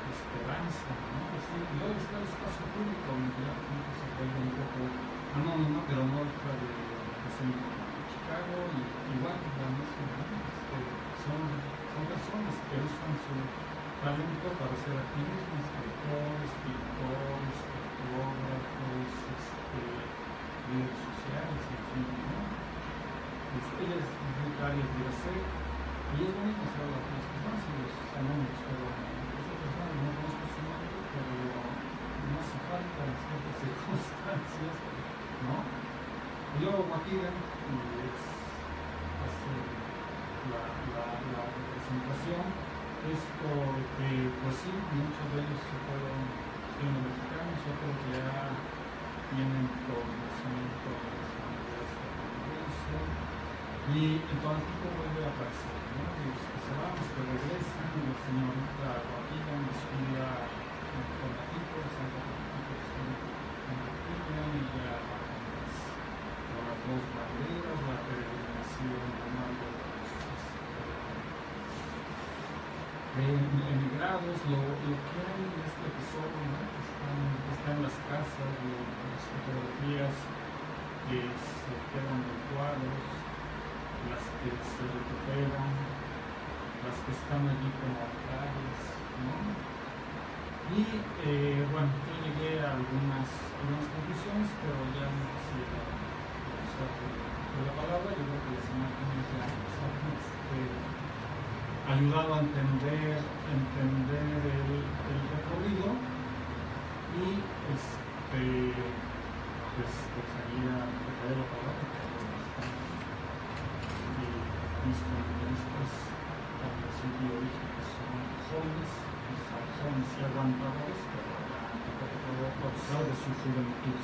Esperanza, ¿no? Así, y luego está el espacio público, ya se vuelve un poco anónimo, pero no deja de ser en Chicago y igual la misma, son personas que usan su talento para hacer activismo, escritores, pintores, fotógrafos, líderes sociales, en fin, ¿no? Ella es muy clara de hacer y es lo mismo hacer las personas y los anónimos, pero esa persona no conozco su nombre, pero no hace falta en ciertas circunstancias, ¿no? Y luego Maquila hace la representación, esto que pues sí, muchos de ellos se fueron siendo mexicanos, otros ya tienen conocimiento de las comunidades estadounidenses y entonces tipo vuelve a aparecer, ¿no? Y los que se van, los que regresan, la señorita Joaquina estudia en Conatico, de Santa Conatico, estudia en Martilla y ya con las dos banderas, la peregrinación anual de emigrados, lo que hay en este episodio, ¿no? Está en las casas, las fotografías que se quedan en cuadros, las que se recuperan, las que están allí como altares, ¿no? Y bueno, yo llegué a algunas conclusiones, pero ya no quisiera usar la palabra. Yo creo que las imágenes ya ayudado a entender el recorrido y pues seguir a la palabra y mis compañeros para decir de origen que son jóvenes y aguantadores, pero tampoco puedo abusar de su juventud.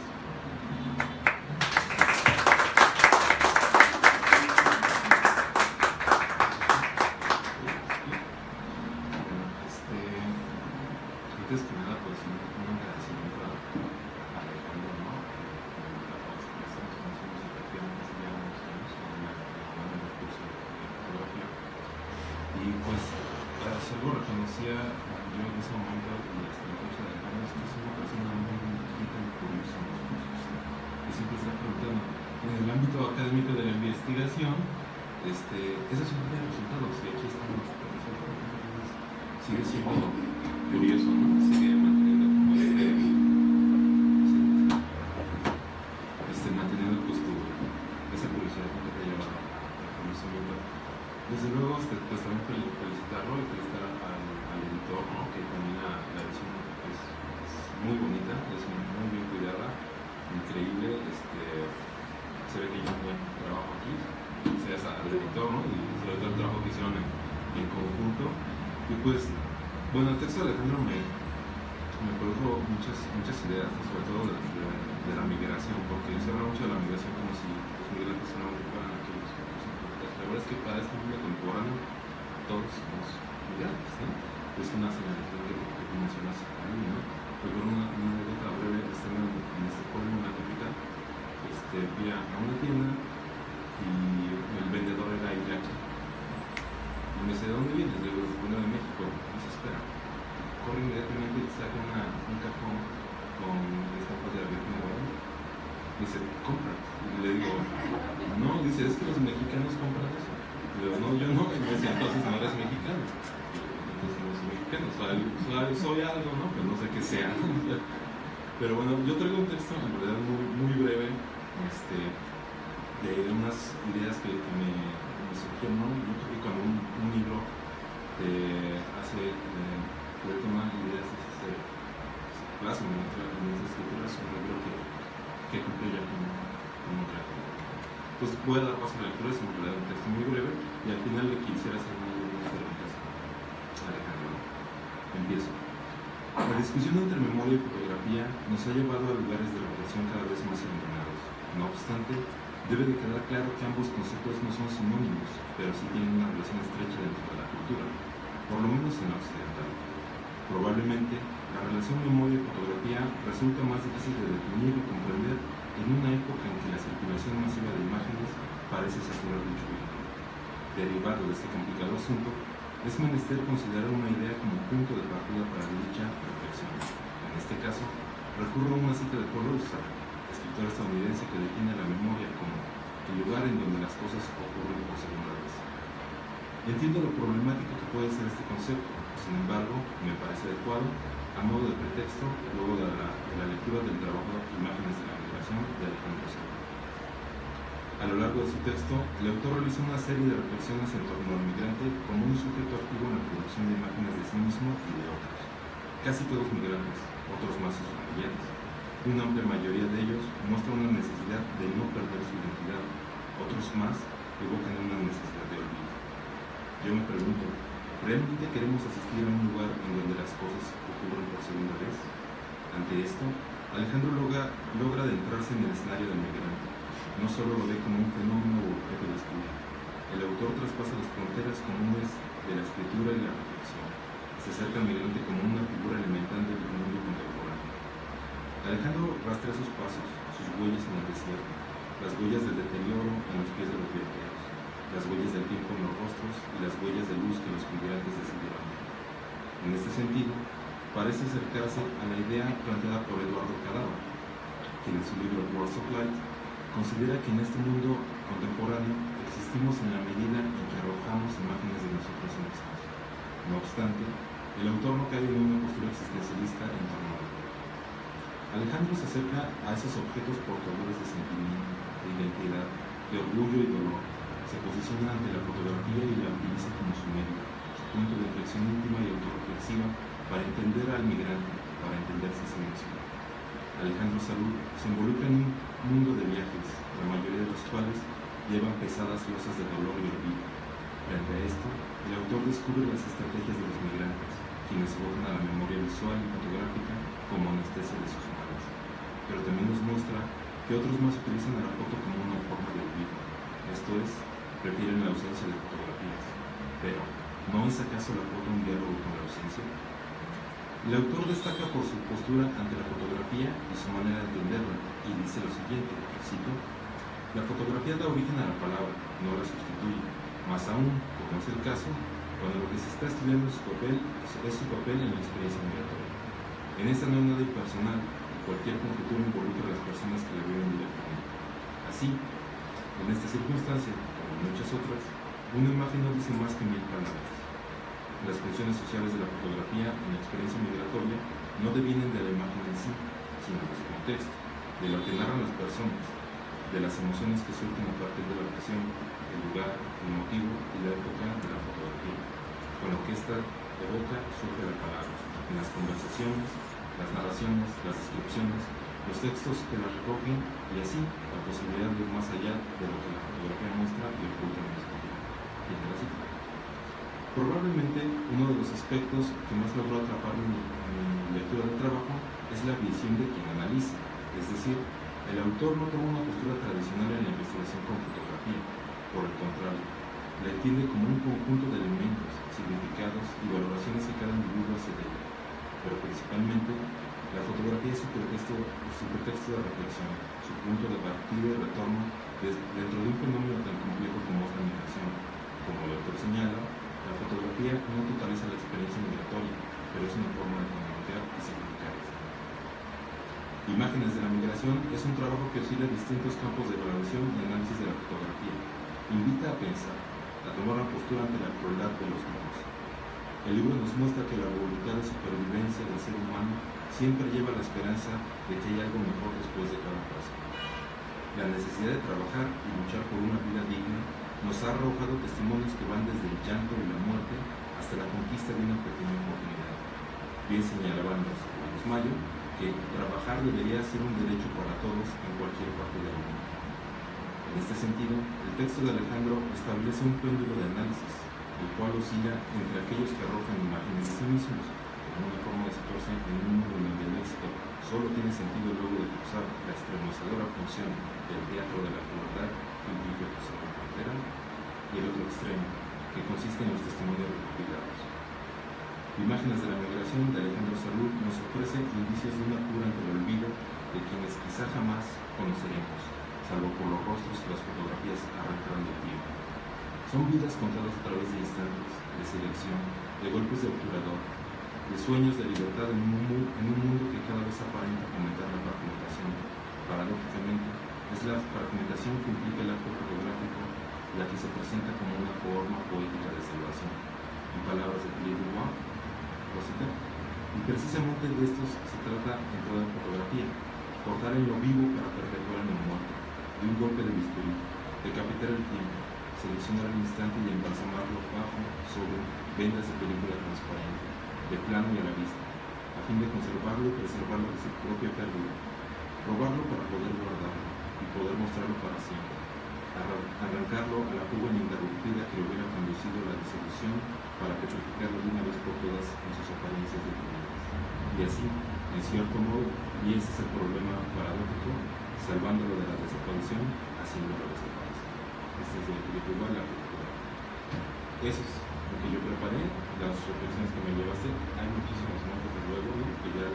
Antes que nada, pues un agradecimiento a Alejandro, ¿no? La expresión que nos hemos efectivamente hace ya unos años en el curso de fotografía. Y pues, solo reconocía yo en ese momento y hasta la fecha de Alejandro, es que es una persona muy curiosa en los cursos, que siempre está preguntando. En el ámbito académico de la investigación, Esos son los resultados y aquí estamos. Sigue siendo curioso, ¿no? Sigue manteniendo como manteniendo pues esa curiosidad que te lleva a conocer el libro. Desde luego, pues también felicitarlo y felicitar al editor, ¿no? Que también la edición es muy bonita, es muy bien cuidada, increíble. Se ve que hay un buen trabajo aquí, gracias al editor, ¿no? Y sobre todo el trabajo que hicieron en conjunto. Y pues, bueno, el texto de Alejandro me produjo muchas ideas, sobre todo de la migración, porque se habla mucho de la migración como si los migrantes solamente fueran aquellos que son turistas. La verdad es que para este mundo contemporáneo todos somos migrantes, ¿no? Es una señalización que mencionas ahí, ¿no? Recuerdo una anécdota breve, estando en este pueblo, en la capital, fui a una tienda y el vendedor era iraquí. Y me dice, ¿de dónde vienes? Le digo, vengo de México. Y dice, espera, corre inmediatamente y saca un cajón con estampas de la Virgen de Guadalupe. Dice, compra. Y le digo, no, dice, es que los mexicanos compran eso. Le digo, no, yo no. Y me dice, entonces no eres mexicano. Entonces no soy mexicano, soy algo, ¿no? Pero no sé qué sea. Pero bueno, yo traigo un texto en realidad muy breve, de unas ideas que me surgieron, ¿no? Yo creo que cuando un libro te retoma ideas, se plasman en estas escrituras, es un libro que cumple ya como creativo. Pues voy a dar paso a la lectura, es en realidad un texto muy breve, y al final le quisiera hacer unas preguntas a Alejandro. Empiezo. La discusión entre memoria y fotografía nos ha llevado a lugares de reflexión cada vez más iluminados. No obstante, debe de quedar claro que ambos conceptos no son sinónimos, pero sí tienen una relación estrecha dentro de la cultura, por lo menos en la occidental. Probablemente, la relación memoria-fotografía resulta más difícil de definir y comprender en una época en que la circulación masiva de imágenes parece saturar dicho vínculo. Derivado de este complicado asunto, es menester considerar una idea como punto de partida para dicha reflexión. En este caso, recurro a una cita de Paul Auster, escritor estadounidense que define la memoria como el lugar en donde las cosas ocurren por segunda vez. Entiendo lo problemático que puede ser este concepto, sin embargo, me parece adecuado a modo de pretexto luego de la lectura del trabajo Imágenes de la Migración de Alejandro Salud. A lo largo de su texto, el autor realiza una serie de reflexiones en torno al migrante como un sujeto activo en la producción de imágenes de sí mismo y de otros. Casi todos migrantes, otros más sus familiares. Una amplia mayoría de ellos muestra una necesidad de no perder su identidad, otros más evocan una necesidad de olvido. Yo me pregunto, ¿realmente queremos asistir a un lugar en donde las cosas ocurren por segunda vez? Ante esto, Alejandro logra adentrarse en el escenario del migrante. No solo lo ve como un fenómeno o objeto de estudio. El autor traspasa las fronteras comunes de la escritura y la reflexión. Se acerca al migrante como una figura elemental del mundo contemporáneo. Alejandro rastrea sus pasos, sus huellas en el desierto, las huellas del deterioro en los pies de los viajeros, las huellas del tiempo en los rostros y las huellas de luz que los migrantes decidieron. En este sentido, parece acercarse a la idea planteada por Eduardo Cadava, quien en su libro Words of Light considera que en este mundo contemporáneo existimos en la medida en que arrojamos imágenes de nosotros mismos. No obstante, el autor no cae en una postura existencialista en torno a ello. Alejandro se acerca a esos objetos portadores de sentimiento, de identidad, de orgullo y dolor. Se posiciona ante la fotografía y la utiliza como su medio, su punto de reflexión íntima y autorreflexiva para entender al migrante, para entenderse a sí mismo. Alejandro Salud se involucra en un mundo de viajes, la mayoría de los cuales llevan pesadas losas de dolor y olvido. Frente a esto, el autor descubre las estrategias de los migrantes, quienes evocan a la memoria visual y fotográfica como anestesia de sus males. Pero también nos muestra que otros más utilizan a la foto como una forma de olvido. Esto es, prefieren la ausencia de fotografías. Pero, ¿no es acaso la foto un diálogo con la ausencia? El autor destaca por su postura ante la fotografía y su manera de entenderla, y dice lo siguiente, cito: la fotografía da origen a la palabra, no la sustituye, más aún, como es el caso, cuando lo que se está estudiando es su papel en la experiencia migratoria. En esta no hay nada impersonal, y cualquier conjetura involucra a las personas que la viven directamente. Así, en esta circunstancia, como como muchas otras, una imagen no dice más que 1000 palabras. Las funciones sociales de la fotografía en la experiencia migratoria no devienen de la imagen en sí, sino de su contexto, de lo que narran las personas, de las emociones que surgen a partir de la ocasión, el lugar, el motivo y la época de la fotografía. Con lo que esta evoca surge la palabra, en las conversaciones, las narraciones, las descripciones, los textos que las recogen y así la posibilidad de ir más allá de lo que la fotografía muestra y oculta en nuestro tiempo. Probablemente uno de los aspectos que más logró atrapar mi lectura del trabajo es la visión de quien analiza, es decir, el autor no toma una postura tradicional en la investigación con fotografía, por el contrario, la entiende como un conjunto de elementos, significados y valoraciones que cada individuo hace de ella, pero principalmente la fotografía es su pretexto de reflexión, su punto de partida y retorno dentro de un fenómeno tan complejo como es la migración. Como el autor señala, la fotografía no totaliza la experiencia migratoria, pero es una forma de comunicar y significar esta. Imágenes de la migración es un trabajo que oscila distintos campos de valoración y análisis de la fotografía. Invita a pensar, a tomar una postura ante la crueldad de los modos. El libro nos muestra que la voluntad de supervivencia del ser humano siempre lleva la esperanza de que hay algo mejor después de cada paso. La necesidad de trabajar y luchar por una vida digna nos ha arrojado testimonios que van desde el llanto y la muerte hasta la conquista de una pequeña oportunidad. Bien señalaban los Mayo que trabajar debería ser un derecho para todos en cualquier parte del mundo. En este sentido, el texto de Alejandro establece un péndulo de análisis, el cual oscila entre aquellos que arrojan imágenes de sí mismos, como una forma de situarse en un mundo en donde el éxito solo tiene sentido luego de cruzar la estremecedora función del teatro de la crueldad que implica cruzar la frontera, y el otro extremo, que consiste en los testimonios recopilados. Imágenes de la migración de Alejandro Salud nos ofrece indicios de una cura ante el olvido de quienes quizá jamás conoceremos, salvo por los rostros que las fotografías arrancaron del tiempo. Son vidas contadas a través de instantes, de selección, de golpes de obturador, de sueños de libertad en un mundo que cada vez aparenta fomentar la fragmentación. Paradójicamente, es la fragmentación que implica el acto fotográfico la que se presenta como una forma poética de salvación. En palabras de Pierre Dubois, y precisamente de estos se trata en toda la fotografía, cortar en lo vivo para perpetuar en lo muerto, de un golpe de bisturí, decapitar el tiempo, seleccionar el instante y embalsamarlo bajo, sobre vendas de película transparente, de plano y a la vista, a fin de conservarlo y preservarlo de su propia pérdida, robarlo para poder guardarlo y poder mostrarlo para siempre, arrancarlo a la fuga ininterrumpida que le hubiera conducido a la disolución para petrificarlo de una vez por todas en sus apariencias definidas. Y así, en cierto modo, y ese es el problema paradójico, salvándolo de la desaparición, haciéndolo desaparecer. Este es el que igual la fotografía. Eso es lo que yo preparé, las reflexiones que me llevaste. Hay muchísimos más, desde luego, ¿no? Que ya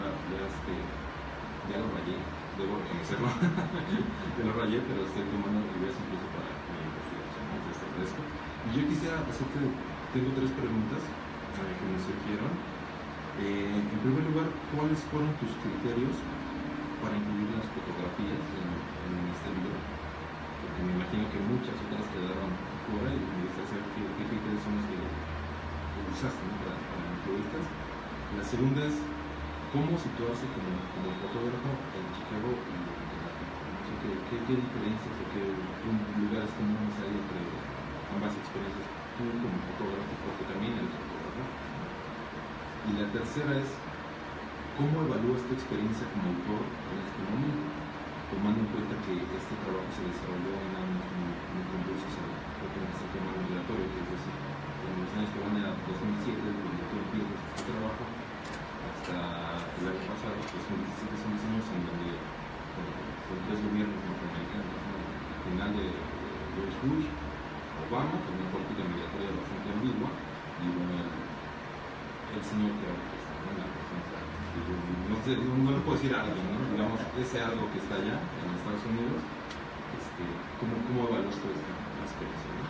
lo rayé, debo reconocerlo. Ya lo rayé, pero estoy tomando ideas incluso para mi investigación, ¿no? Entonces, agradezco. Y yo quisiera hacerte, tengo 3 preguntas que me surgieron. En primer lugar, ¿cuáles fueron tus criterios para incluir las fotografías en este libro? Porque me imagino que muchas otras quedaron fuera y me gustaría saber qué criterios son los que usaste, ¿no? para incluirlas. La segunda es, ¿cómo situarse como fotógrafo en Chicago y en México? ¿Qué diferencias o qué lugares comunes hay entre ambas experiencias, tú como fotógrafo, porque también eres fotógrafo? Y la tercera es, ¿cómo evalúas tu experiencia como autor en este momento? Tomando en cuenta que este trabajo se desarrolló en años muy convulsos en este tema migratorio, que es decir, en los años que van a 2007, donde tú empiezas este trabajo, hasta el año pasado, 2017, son 10 años en donde con 3 gobiernos norteamericanos, ¿no? Al final de George Bush, Obama, con una política migratoria bastante ambigua, y bueno, el señor que ahora está en la presidencia, no sé, no le puedo decir a alguien, ¿no? Digamos, ese algo que está allá en Estados Unidos, ¿cómo evalúas toda esta experiencia, ¿no?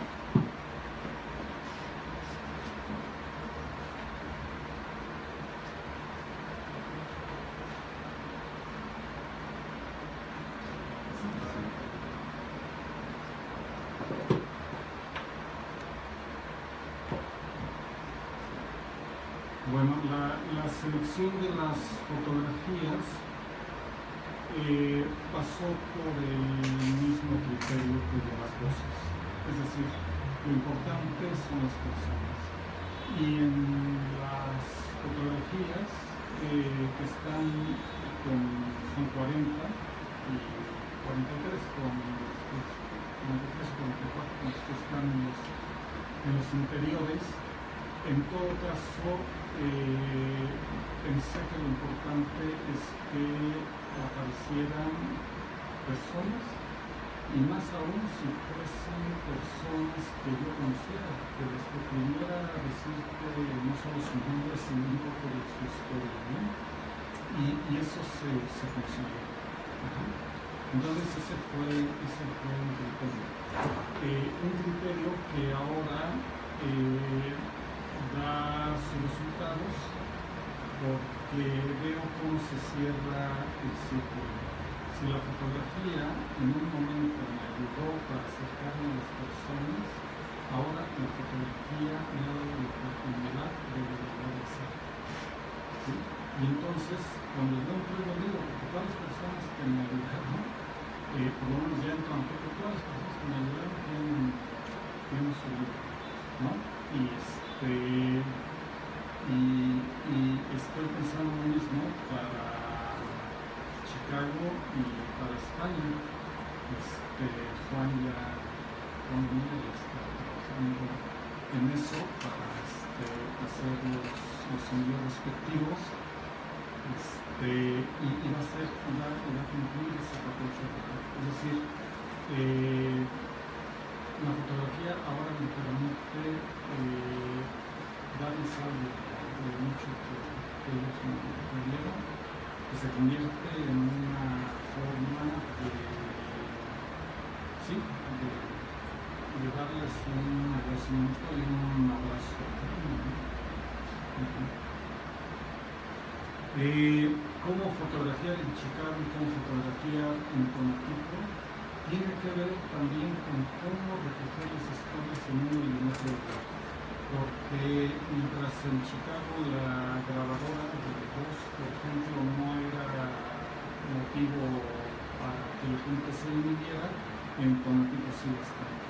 selección de las fotografías pasó por el mismo criterio que de las voces. Es decir, lo importante son las personas. Y en las fotografías que están son 40 y 43 con 44 los que están en los interiores. En todo caso, pensé que lo importante es que aparecieran personas, y más aún si fuesen personas que yo conociera, que les pudiera decirte no solo su nombre, sino un poco de su historia, ¿no? Y eso se consiguió. Entonces ese fue un criterio. Un criterio que ahora da sus resultados, porque veo cómo se cierra el círculo. Si la fotografía en un momento me ayudó para acercarme a las personas, ahora la fotografía me ha dado la oportunidad de lograr hacer. ¿Sí? Y entonces, cuando yo entrego el libro, porque todas las personas que me ayudaron, por lo menos ya entran, porque todas las personas que me ayudaron tienen su libro, ¿no? Y estoy pensando lo mismo para Chicago y para España. Juan Miguel está trabajando en eso para hacer los envíos respectivos, y va a cumplir ese papel. Es decir, la fotografía ahora me permite darles algo de mucho que ellos me dieron, que se convierte en una forma de darles un agradecimiento y un abrazo. Cómo fotografiar en Chicago y cómo fotografiar en Tonatico tiene que ver también con cómo reflejar las historias en uno y en otro lugar. Porque mientras en Chicago la grabadora de voz, por ejemplo, no era motivo para que la gente se midiera, en Tonatico sí bastante.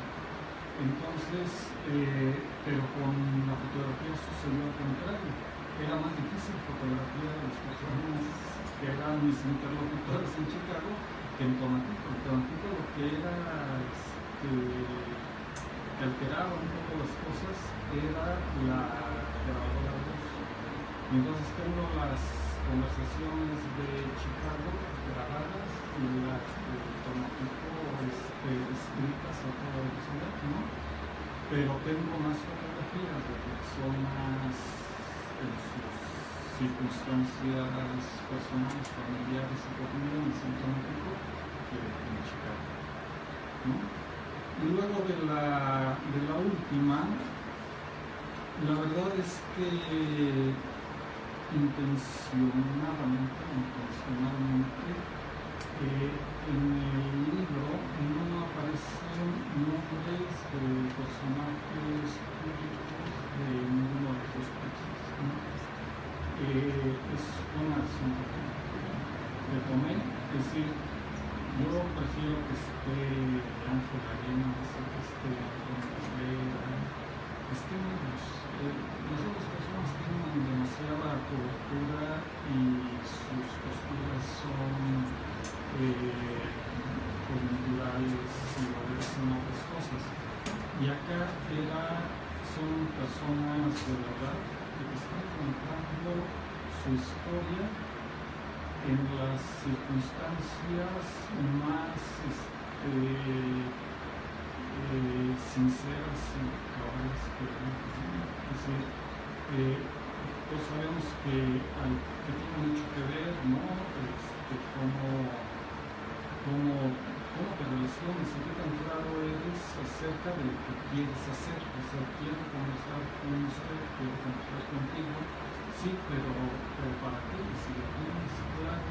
Entonces, pero con la fotografía sucedió al contrario. Era más difícil fotografiar a las personas que eran mis interlocutores en Chicago que en Tonatico. En Tonatico lo que era que alteraba un poco las cosas era la grabadora de voz. Y entonces tengo las conversaciones de Chicago grabadas y las de Tonatico escritas a toda velocidad, ¿no? Pero tengo más fotografías de personas en sus circunstancias personales, familiares y cotidianas en Tonatico que en Chicago, ¿no? Y luego de la última, la verdad es que intencionalmente, en el libro no aparecen nombres de personajes públicos de ninguno de los dos países, ¿no? Es una acción que tomé, es decir, yo prefiero que esté Ángel Arenas, que esté Antonio Rivera, que estén ellos. Las otras personas tienen demasiada cobertura y sus posturas son coyunturales y obedecen a otras cosas. Y acá son personas de verdad que están contando su historia en las circunstancias más sinceras y cabales que es decir, todos sabemos que tiene mucho que ver, ¿no? Cómo te relacionas y qué tan claro eres acerca de lo que quieres hacer. O sea, quiero conversar con usted, quiero conversar contigo, sí, pero para qué, si lo tienes claro,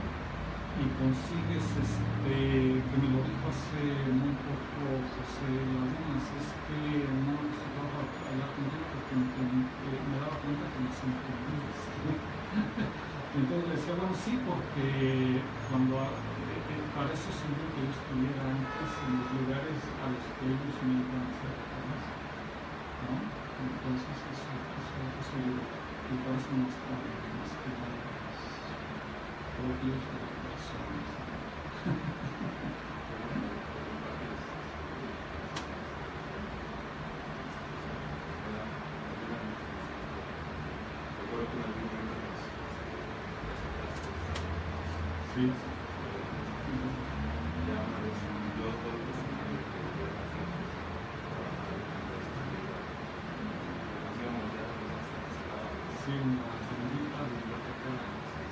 y consigues, que me lo dijo hace muy poco José Lagunas, es que no me gustaba hablar contigo porque me daba cuenta que me entendías. Entonces le decía, bueno, sí, porque cuando para eso sirvió que yo estuviera antes en los lugares a los que ellos me iban a hacer, ¿no? Entonces eso ayuda, y por eso no está más que propios de las personas. Sí. Sí, en la bendita biblioteca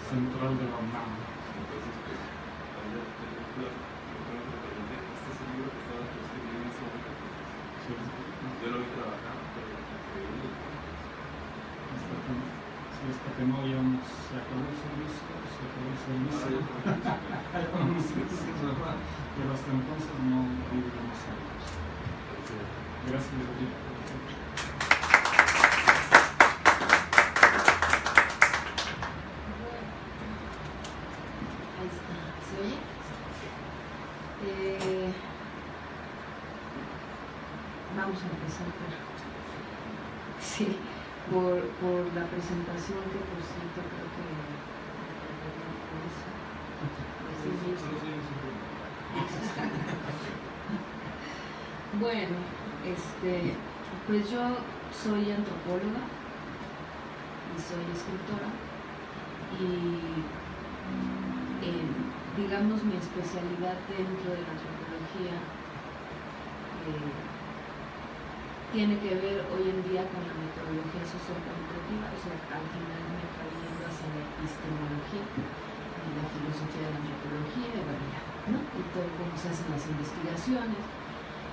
central de la UNAM. Entonces, pues, este es el libro que estaba escribiendo en ese momento. Sí. Yo lo vi trabajando, pero increíble. Hasta que no íbamos, se acabó el servicio. Pero hasta entonces no vivimos ellos. Gracias, David. Ahí está. ¿Se oye? Vamos a empezar por la presentación, que por cierto creo que bueno, pues yo soy antropóloga y soy escritora y digamos mi especialidad dentro de la antropología tiene que ver hoy en día con la metodología sociocualitativa, o sea, al final me está yendo hacia la epistemología y la filosofía de la antropología, ¿no? Y todo cómo se hacen las investigaciones,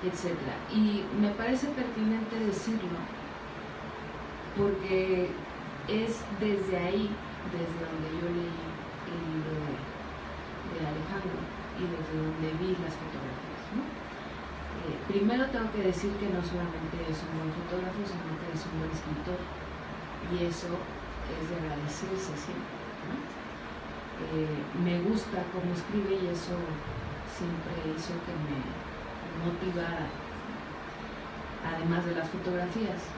etc. Y me parece pertinente decirlo porque es desde ahí, desde donde yo leí el libro de Alejandro y desde donde vi las fotografías, ¿no? Primero tengo que decir que no solamente es un buen fotógrafo, sino que es un buen escritor, y eso es de agradecerse siempre, ¿no? Me gusta cómo escribe y eso siempre hizo que me motivara, además de las fotografías.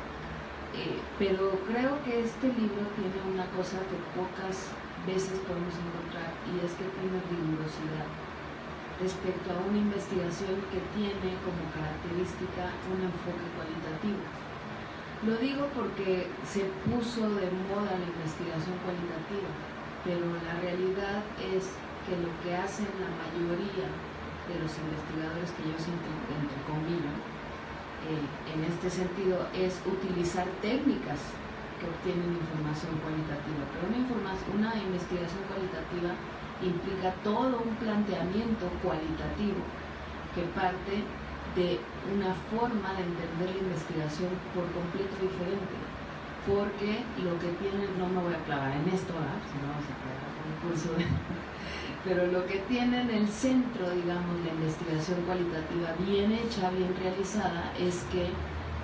Pero creo que este libro tiene una cosa que pocas veces podemos encontrar, y es que tiene rigurosidad respecto a una investigación que tiene como característica un enfoque cualitativo. Lo digo porque se puso de moda la investigación cualitativa, pero la realidad es que lo que hacen la mayoría de los investigadores que yo siento entre comillas, en este sentido, es utilizar técnicas que obtienen información cualitativa, pero una investigación cualitativa implica todo un planteamiento cualitativo que parte de una forma de entender la investigación por completo diferente, porque lo que tienen, no me voy a clavar en esto, si no vamos a quedar con el curso, pero lo que tiene en el centro, digamos, la investigación cualitativa bien hecha, bien realizada, es que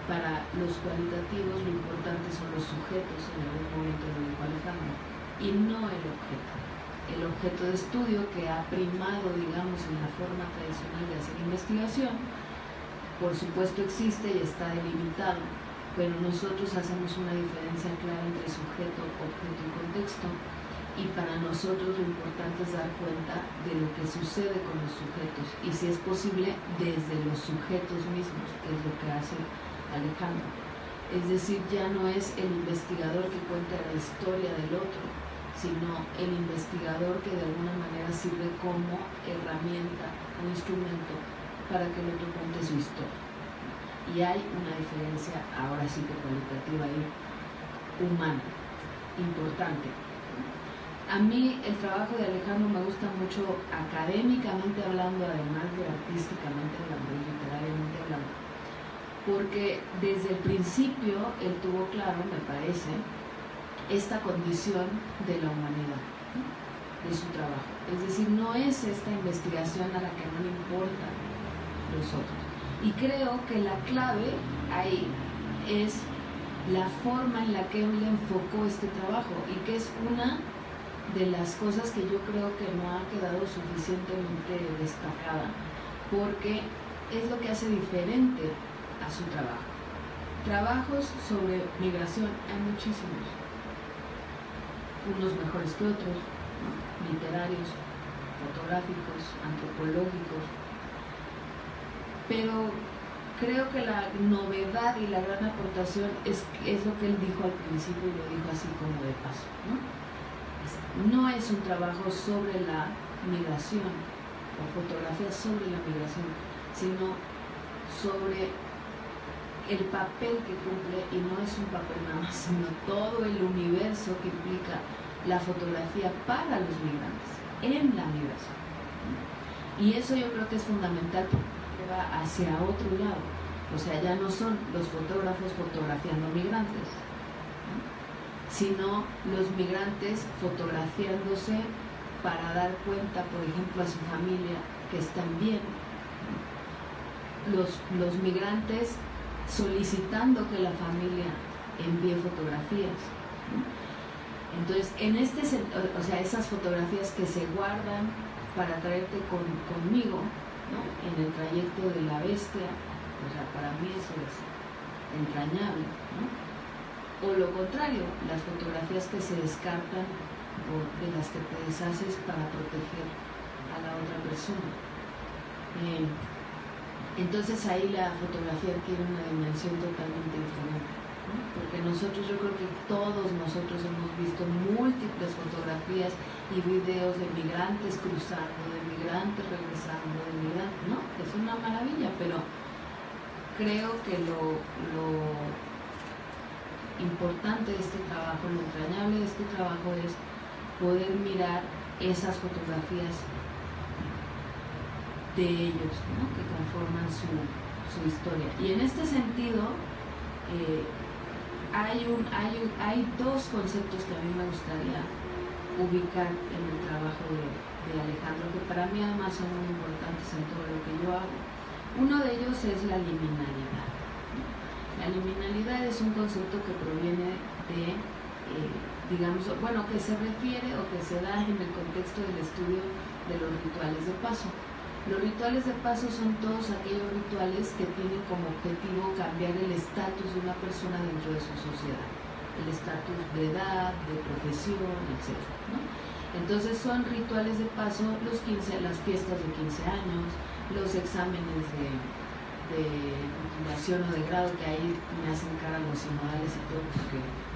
para los cualitativos lo importante son los sujetos, en algún momento lo dijo Alejandro, y no el objeto. El objeto de estudio que ha primado, digamos, en la forma tradicional de hacer investigación, por supuesto existe y está delimitado, pero nosotros hacemos una diferencia clara entre sujeto, objeto y contexto, y para nosotros lo importante es dar cuenta de lo que sucede con los sujetos, y si es posible, desde los sujetos mismos, que es lo que hace Alejandro. Es decir, ya no es el investigador que cuenta la historia del otro, sino el investigador que de alguna manera sirve como herramienta, un instrumento para que el otro cuente su historia. Y hay una diferencia, ahora sí que cualitativa y humana, importante. A mí el trabajo de Alejandro me gusta mucho académicamente hablando, además de artísticamente hablando y literariamente hablando, porque desde el principio él tuvo claro, me parece, esta condición de la humanidad. de su trabajo. Es decir, no es esta investigación a la que no le importan los otros. Y creo que la clave ahí es la forma en la que él enfocó este trabajo, y que es una de las cosas que yo creo que no ha quedado suficientemente destacada, porque es lo que hace diferente a su trabajo. Trabajos sobre migración hay muchísimos, unos mejores que otros, ¿no? Literarios, fotográficos, antropológicos, pero creo que la novedad y la gran aportación es lo que él dijo al principio, y lo dijo así como de paso, ¿no? No es un trabajo sobre la migración o fotografía sobre la migración, sino sobre el papel que cumple, y no es un papel nada más, sino todo el universo que implica la fotografía para los migrantes en la migración. Y eso yo creo que es fundamental, porque va hacia otro lado. O sea, ya no son los fotógrafos fotografiando migrantes, ¿no? Sino los migrantes fotografiándose para dar cuenta, por ejemplo, a su familia que están bien, ¿no? Los migrantes solicitando que la familia envíe fotografías, ¿no? Entonces, en este sentido, o sea, esas fotografías que se guardan para traerte conmigo, ¿no? En el trayecto de la bestia, o sea, para mí eso es entrañable, ¿no? O lo contrario, las fotografías que se descartan o de las que te deshaces para proteger a la otra persona. Entonces ahí la fotografía adquiere una dimensión totalmente diferente, ¿no? Porque nosotros, yo creo que todos nosotros hemos visto múltiples fotografías y videos de migrantes cruzando, de migrantes regresando, de migrantes, ¿no? Es una maravilla, pero creo que lo importante de este trabajo, lo entrañable de este trabajo es poder mirar esas fotografías de ellos, ¿no? Que conforman su historia. Y en este sentido, hay dos conceptos que a mí me gustaría ubicar en el trabajo de Alejandro, que para mí además son muy importantes en todo lo que yo hago. Uno de ellos es la liminalidad. La liminalidad es un concepto que proviene de, digamos, bueno, que se refiere o que se da en el contexto del estudio de los rituales de paso. Los rituales de paso son todos aquellos rituales que tienen como objetivo cambiar el estatus de una persona dentro de su sociedad, el estatus de edad, de profesión, etc., ¿no? Entonces son rituales de paso las fiestas de 15 años, los exámenes de titulación o de grado, que ahí me hacen cara los sinodales y todo,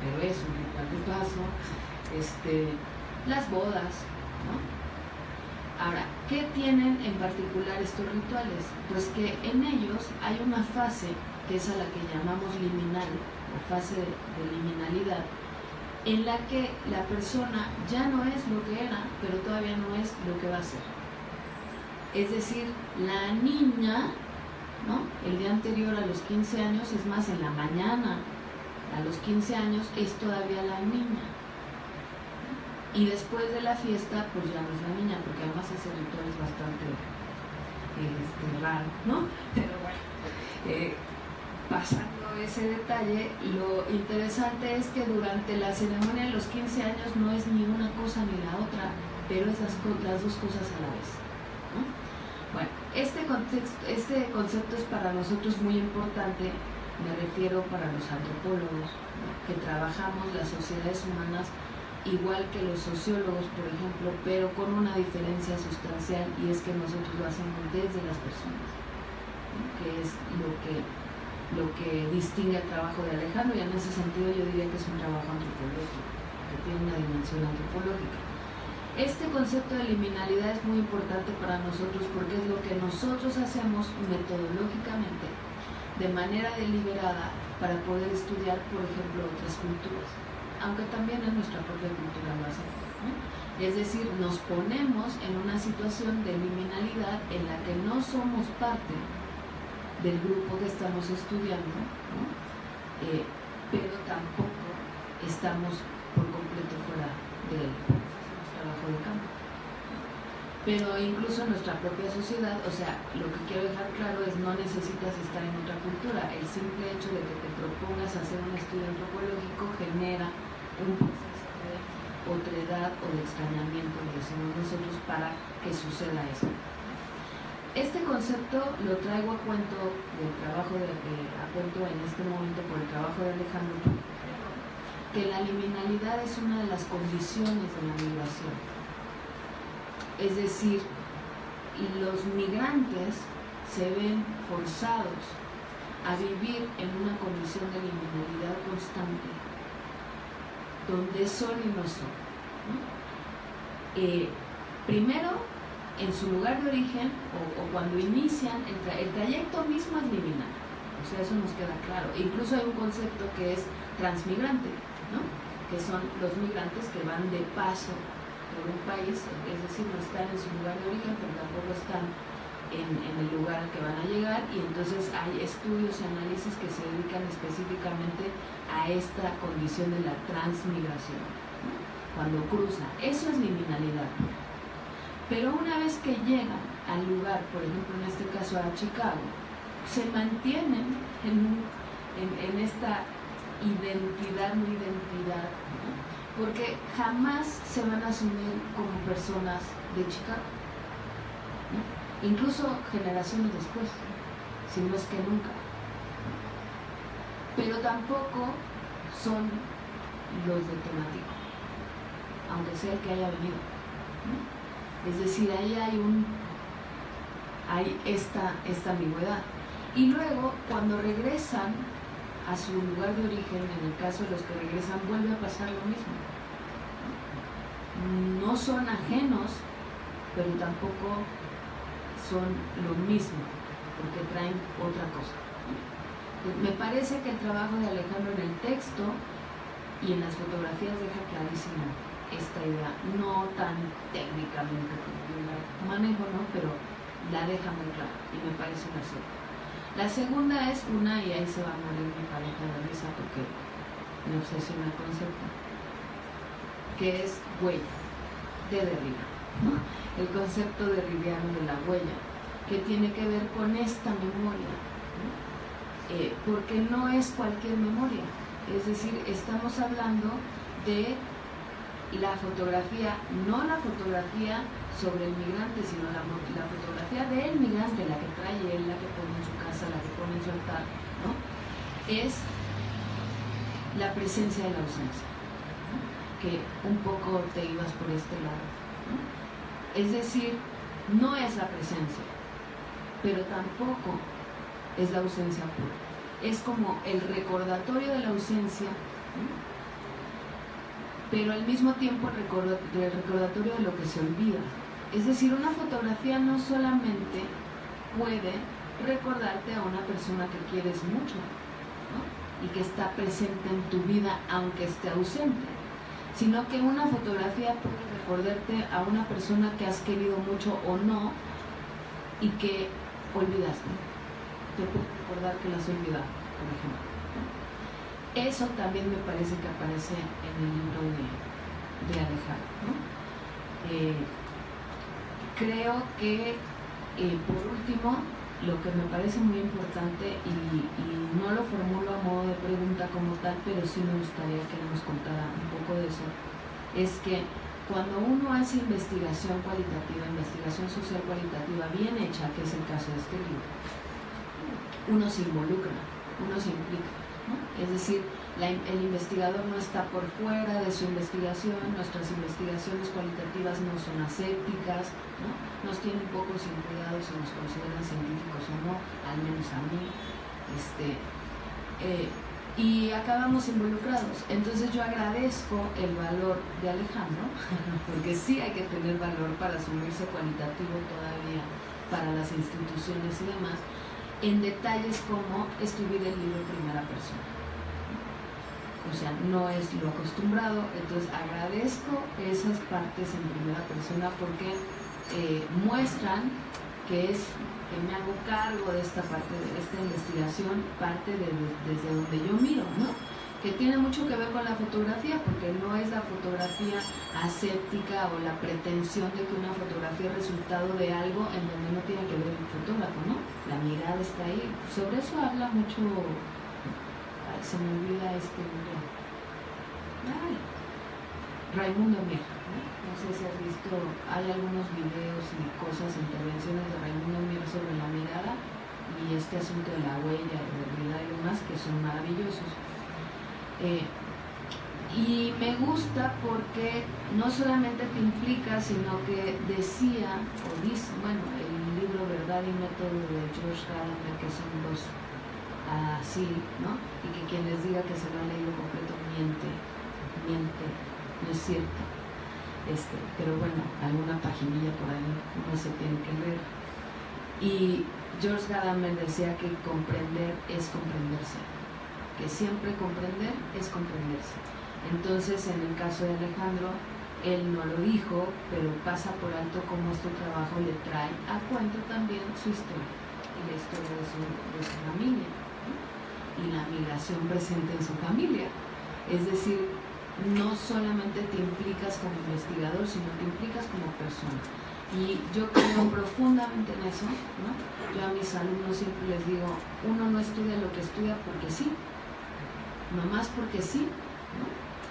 pero es un ritual de paso, las bodas, ¿no? Ahora, ¿qué tienen en particular estos rituales? Pues que en ellos hay una fase, que es a la que llamamos liminal, o fase de liminalidad, en la que la persona ya no es lo que era, pero todavía no es lo que va a ser. Es decir, la niña, ¿no? El día anterior a los 15 años, es más, en la mañana, a los 15 años, es todavía la niña. Y después de la fiesta, pues ya no es la niña, porque además ese ritual es bastante raro, ¿no? Pero bueno, pasando ese detalle, lo interesante es que durante la ceremonia de los 15 años no es ni una cosa ni la otra, pero es las dos cosas a la vez, ¿no? Bueno, este concepto es para nosotros muy importante, me refiero para los antropólogos, ¿no? Que trabajamos las sociedades humanas igual que los sociólogos, por ejemplo, pero con una diferencia sustancial, y es que nosotros lo hacemos desde las personas, ¿no? Que es lo que distingue el trabajo de Alejandro, y en ese sentido yo diría que es un trabajo antropológico, que tiene una dimensión antropológica. Este concepto de liminalidad es muy importante para nosotros porque es lo que nosotros hacemos metodológicamente, de manera deliberada, para poder estudiar, por ejemplo, otras culturas, aunque también en nuestra propia cultura lo hacemos, ¿no? Es decir, nos ponemos en una situación de liminalidad en la que no somos parte del grupo que estamos estudiando, ¿no? Pero tampoco estamos por completo fuera de él. Trabajo de campo. Pero incluso en nuestra propia sociedad, o sea, lo que quiero dejar claro es no necesitas estar en otra cultura. El simple hecho de que te propongas hacer un estudio antropológico genera un proceso de otredad o de extrañamiento, lo decimos nosotros, para que suceda eso. Este concepto lo traigo a cuento del trabajo a cuento en este momento por el trabajo de Alejandro, que la liminalidad es una de las condiciones de la migración. Es decir, los migrantes se ven forzados a vivir en una condición de liminalidad constante, donde son y no son, ¿no? Primero, en su lugar de origen o cuando inician, el trayecto mismo es liminal, o sea, eso nos queda claro. Incluso hay un concepto que es transmigrante, ¿no? Que son los migrantes que van de paso por un país, es decir, no están en su lugar de origen, pero tampoco están en el lugar al que van a llegar, y entonces hay estudios y análisis que se dedican específicamente a esta condición de la transmigración, ¿no? Cuando cruza, eso es liminalidad. Pero una vez que llegan al lugar, por ejemplo en este caso a Chicago, se mantienen en esta identidad, no identidad, ¿no? Porque jamás se van a asumir como personas de Chicago, ¿no? Incluso generaciones después, si no es que nunca. Pero tampoco son los de temático, aunque sea el que haya venido, ¿no? Es decir, ahí hay esta ambigüedad. Y luego, cuando regresan a su lugar de origen, en el caso de los que regresan, vuelve a pasar lo mismo. No son ajenos, pero tampoco son lo mismo, porque traen otra cosa. Me parece que el trabajo de Alejandro en el texto y en las fotografías deja clarísimo esta idea, no tan técnicamente como yo la manejo, ¿no? Pero la deja muy clara y me parece una acierto. La segunda es una, y ahí se va a morir mi pareja de risa porque me obsesiona el concepto, que es huella, de Derrida, ¿no? El concepto derridiano de la huella, que tiene que ver con esta memoria, ¿no? Porque no es cualquier memoria, es decir, estamos hablando de la fotografía, no la fotografía sobre el migrante, sino la fotografía del migrante, la que trae él, la que pone en su casa, la que pone en su altar, ¿no? Es la presencia de la ausencia, ¿no? Que un poco te ibas por este lado, ¿no? Es decir, no es la presencia, pero tampoco es la ausencia pura. Es como el recordatorio de la ausencia, ¿no? Pero al mismo tiempo el recordatorio de lo que se olvida. Es decir, una fotografía no solamente puede recordarte a una persona que quieres mucho, ¿no? Y que está presente en tu vida aunque esté ausente, sino que una fotografía puede recordarte a una persona que has querido mucho o no y que olvidaste. Te puede recordar que la has olvidado, por ejemplo. Eso también me parece que aparece en el libro de Alejandro, ¿no? Creo que, por último, lo que me parece muy importante, y no lo formulo a modo de pregunta como tal, pero sí me gustaría que nos contara un poco de eso, es que cuando uno hace investigación cualitativa, investigación social cualitativa bien hecha, que es el caso de este libro, uno se involucra, uno se implica, ¿no? Es decir, el investigador no está por fuera de su investigación, nuestras investigaciones cualitativas no son asépticas, ¿no? Nos tienen un poco sin cuidado si nos consideran científicos o no, al menos a mí, y acabamos involucrados. Entonces yo agradezco el valor de Alejandro, porque sí hay que tener valor para asumirse cualitativo todavía para las instituciones y demás, en detalles como escribir el libro en primera persona. O sea, no es lo acostumbrado, entonces agradezco esas partes en primera persona porque muestran que me hago cargo de esta parte, de esta investigación, parte desde donde yo miro, ¿no? que tiene mucho que ver con la fotografía, porque no es la fotografía aséptica o la pretensión de que una fotografía es resultado de algo en donde no tiene que ver el fotógrafo, ¿no? La mirada está ahí. Sobre eso habla mucho, ay, se me olvida este nombre, Raimundo Mir, ¿no? No sé si has visto, hay algunos videos y cosas, intervenciones de Raimundo Mir sobre la mirada y este asunto de la huella, de realidad y demás, que son maravillosos. Y me gusta porque no solamente te implica, sino que decía, o dice, bueno, el libro Verdad y Método de George Gadamer, que son dos así, ¿no? Y que quien les diga que se lo ha leído completo miente, no es cierto. Pero bueno, alguna paginilla por ahí uno se tiene que leer. Y George Gadamer decía que comprender es comprenderse, que siempre comprender es comprenderse. Entonces, en el caso de Alejandro, él no lo dijo, pero pasa por alto cómo este trabajo le trae a cuento también su historia y la historia de su familia, ¿no? Y la migración presente en su familia. Es decir, no solamente te implicas como investigador, sino te implicas como persona. Y yo creo profundamente en eso, ¿no? Yo a mis alumnos siempre les digo, uno no estudia lo que estudia porque sí, nomás porque sí, ¿no?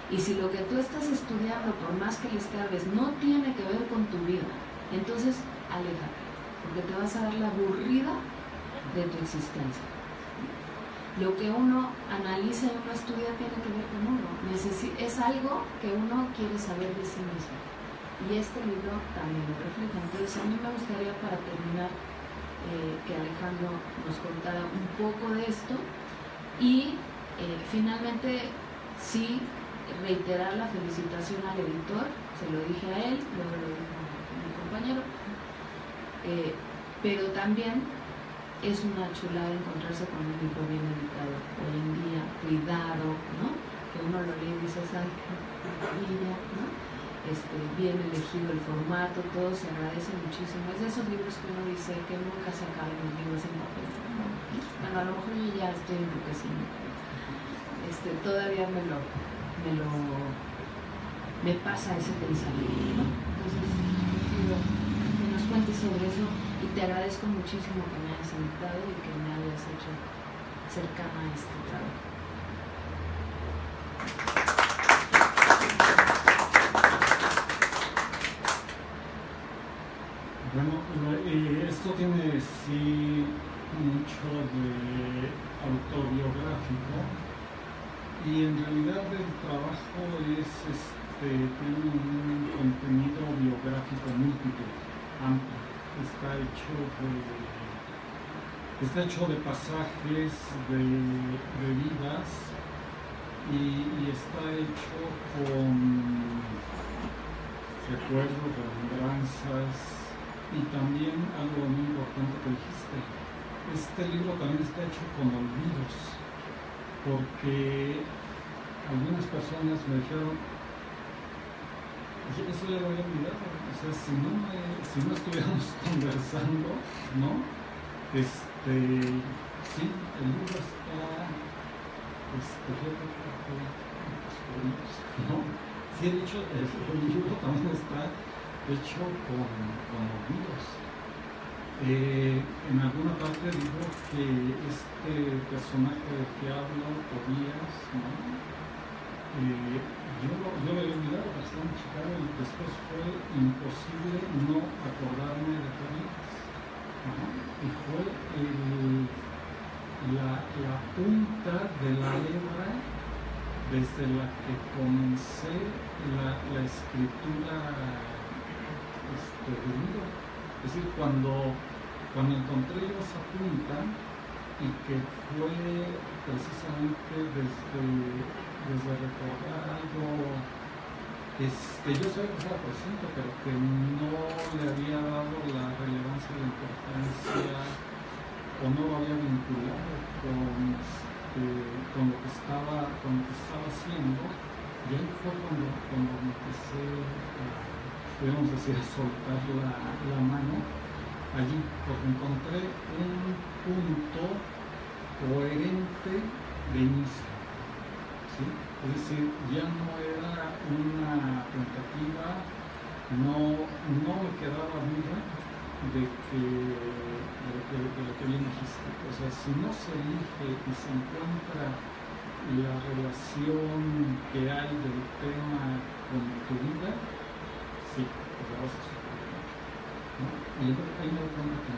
Y si lo que tú estás estudiando, por más que le escarbes, no tiene que ver con tu vida, entonces aléjate, porque te vas a dar la aburrida de tu existencia. Lo que uno analiza y uno estudia tiene que ver con uno, es algo que uno quiere saber de sí mismo. Y este libro también lo refleja. Entonces a mí me gustaría, para terminar, que Alejandro nos contara un poco de esto y finalmente sí reiterar la felicitación al editor. Se lo dije a él, luego lo dijo a mi compañero, pero también es una chulada encontrarse con un libro bien editado hoy en día, cuidado, ¿no? Que uno lo lee y dices, ay, qué maravilla, ¿no? Bien elegido el formato, todo se agradece muchísimo. Es de esos libros que uno dice que nunca se acaban los libros en papel, ¿no? Bueno, a lo mejor yo ya estoy enriqueciendo, todavía me pasa ese pensamiento, ¿no? Entonces, quiero que nos cuentes sobre eso y te agradezco muchísimo que me hayas invitado y que me hayas hecho cercana a este trabajo. Bueno, esto tiene sí mucho de autobiográfico y en realidad el trabajo tiene un contenido biográfico múltiple, amplio. Está hecho de pasajes de vidas y está hecho con recuerdos, remembranzas. Y también algo muy importante que dijiste, este libro también está hecho con olvidos, porque algunas personas me dijeron, eso ya lo había olvidado, o sea, si no estuviéramos conversando, ¿no? Sí, el libro está, ¿no? Sí, de hecho, el libro también está hecho con olvidos. En alguna parte digo que este personaje del que hablo, Tobías, ¿no? Yo lo había olvidado, estaba en Chicago y después fue imposible no acordarme de Tobías, ¿no? Y fue la punta de la hebra desde la que comencé la escritura del libro. Es decir, cuando encontré esa punta y que fue precisamente desde recordar algo que yo sabía que estaba presente, pero que no le había dado la relevancia, la importancia, o no lo había vinculado con lo que estaba haciendo, y ahí fue cuando me empecé podemos decir, a soltar la mano allí, porque encontré un punto coherente de inicio. ¿sí? Es decir, ya no era una tentativa, no me quedaba duda de lo que bien dijiste. O sea, si no se elige y se encuentra la relación que hay del tema con tu vida, sí, pues la vas a superar, ¿no? Y ahí me doy cuenta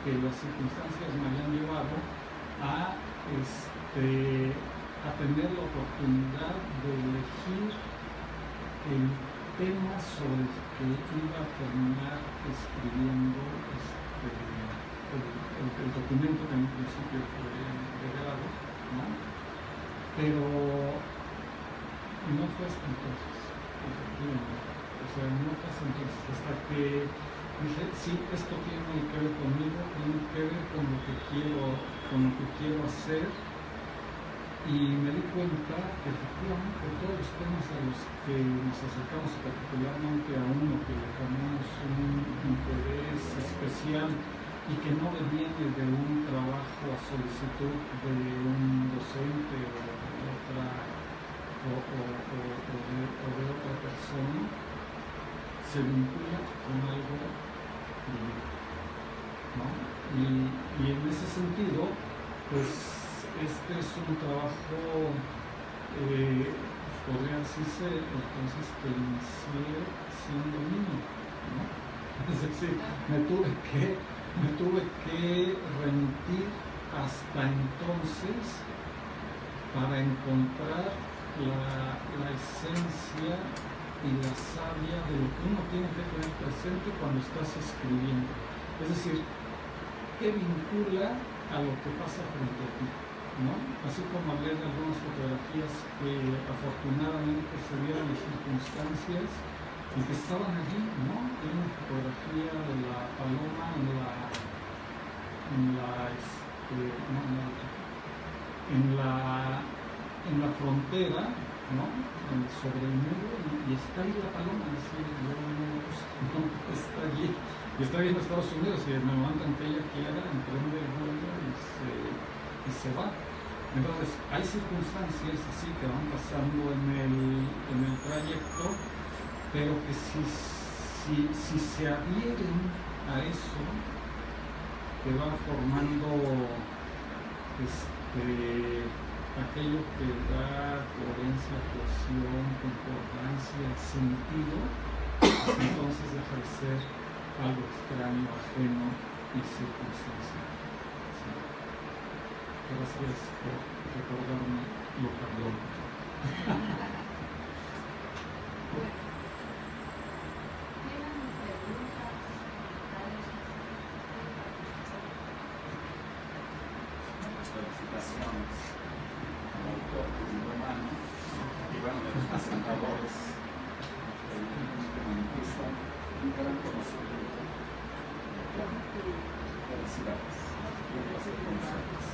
que las circunstancias me habían llevado a tener la oportunidad de elegir el tema sobre el que iba a terminar escribiendo el documento que en un principio fue regalado, ¿no? Pero no fue hasta entonces, efectivamente. O sea, no fue hasta entonces, hasta que dije, sí, esto tiene que ver conmigo, tiene que ver con lo que quiero hacer. Y me di cuenta que efectivamente todos los temas a los que nos acercamos, particularmente a uno que le tomamos un interés especial y que no viene de un trabajo a solicitud de un docente o de otra persona, se vincula con algo divino, ¿no? Y en ese sentido, pues este es un trabajo, podría decirse, entonces, que inicié siendo niño, ¿no? Es decir, me tuve que remitir hasta entonces para encontrar la esencia y la savia de lo que uno tiene que tener presente cuando estás escribiendo. Es decir, ¿qué vincula a lo que pasa frente a ti? ¿No? Así como hablé de algunas fotografías que afortunadamente se dieron las circunstancias y que estaban allí, ¿no? Hay una fotografía de la paloma en la frontera, ¿no? Sobre el muro, y está ahí la paloma, es decir, no está allí, y está ahí en Estados Unidos, y me levantan que ella quiera, emprende el vuelo y se va. Entonces, hay circunstancias así que van pasando en el trayecto, pero que si se adhieren a eso, que va formando aquello que da coherencia, cohesión, concordancia, sentido, pues entonces deja de ser algo extraño, ajeno y circunstancial. Gracias por recordarme lo cabrón. Felicitaciones como autor de un romano y bueno, de los presentadores que manifiestan un gran conocimiento. Felicidades. Un placer conocerles.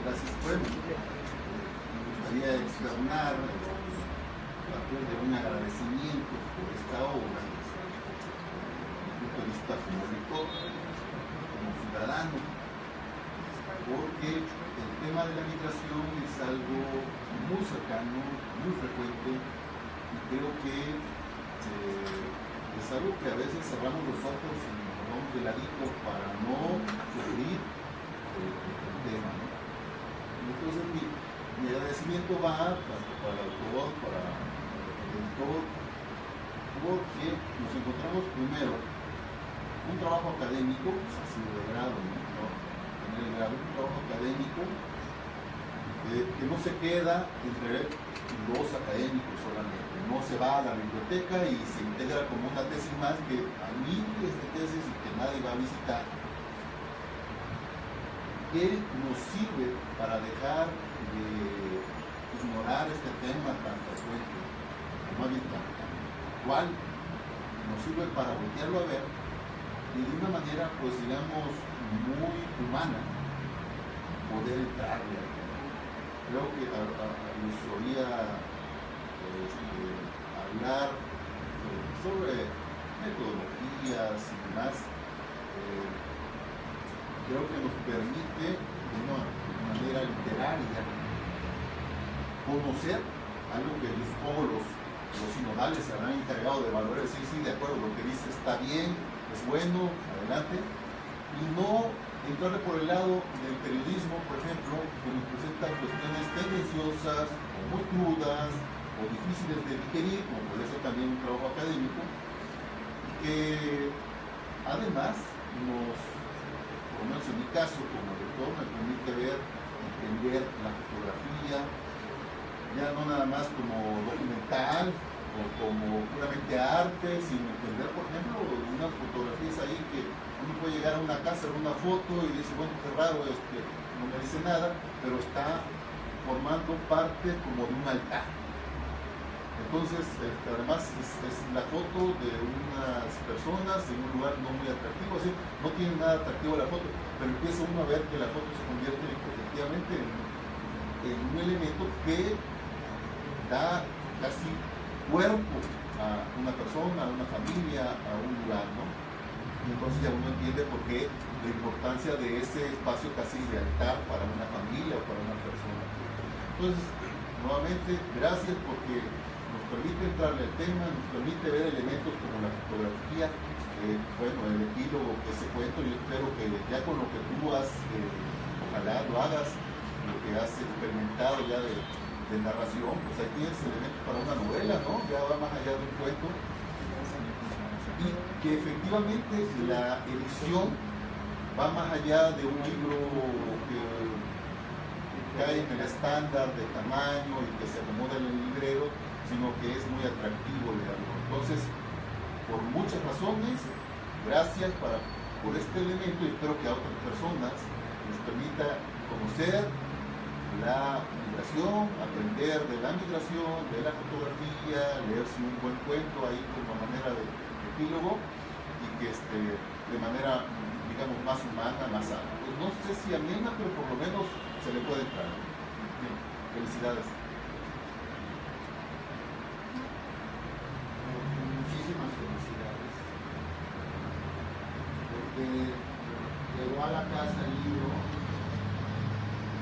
Gracias, pueblo. Me gustaría externar a partir de un agradecimiento por esta obra, desde el punto de vista como lector, como ciudadano, porque el tema de la migración es algo muy cercano, muy frecuente, y creo que es algo que a veces cerramos los ojos y nos vamos de ladito para no sufrir el tema, ¿no? Entonces mi agradecimiento va tanto para el autor, para el editor, porque nos encontramos primero un trabajo académico, pues ha sido de grado, ¿no? Tener el grado, un trabajo académico que no se queda entre los académicos solamente, no se va a la biblioteca y se integra como una tesis más que a miles de tesis y que nadie va a visitar, que nos sirve para dejar de ignorar este tema tan frecuente, más bien tan actual, nos sirve para voltearlo a ver y de una manera, pues digamos, muy humana, poder entrarle al tema. Creo que nos oía hablar sobre metodologías y demás. Creo que nos permite de una manera literaria conocer algo que los sinodales se habrán encargado de valorar, decir, sí, de acuerdo, lo que dice está bien, es bueno, adelante, y no entrarle por el lado del periodismo, por ejemplo, que nos presenta cuestiones tendenciosas, o muy crudas, o difíciles de digerir, como puede ser también un trabajo académico, que además por lo menos en mi caso, como lector, me permite entender la fotografía, ya no nada más como documental o como puramente arte, sino entender, por ejemplo, unas fotografías ahí que uno puede llegar a una casa, ver una foto y dice, bueno, qué raro, no me dice nada, pero está formando parte como de un altar. Entonces, además es la foto de unas personas en un lugar no muy atractivo, así, no tiene nada atractivo la foto, pero empieza uno a ver que la foto se convierte efectivamente en un elemento que da casi cuerpo a una persona, a una familia, a un lugar, ¿no? Y entonces ya uno entiende por qué la importancia de ese espacio casi de altar para una familia o para una persona. Entonces, nuevamente, gracias porque nos permite entrarle al tema, nos permite ver elementos como la fotografía, bueno, el epílogo que se cuento, yo espero que ya con lo que tú has, ojalá lo hagas, lo que has experimentado ya de narración, pues ahí tienes elementos para una novela, ¿no? Ya va más allá de un cuento. Y que efectivamente la edición va más allá de un libro que cae en el estándar de tamaño y que se acomoda en el librero, sino que es muy atractivo leerlo. Entonces, por muchas razones, gracias por este elemento y espero que a otras personas les permita conocer la migración, aprender de la migración, de la fotografía, leerse un buen cuento ahí como manera de epílogo y que de manera, digamos, más humana, más sana. Pues no sé si amena, pero por lo menos se le puede entrar. Bien, felicidades. Muchísimas felicidades. Porque llegó a la casa el libro,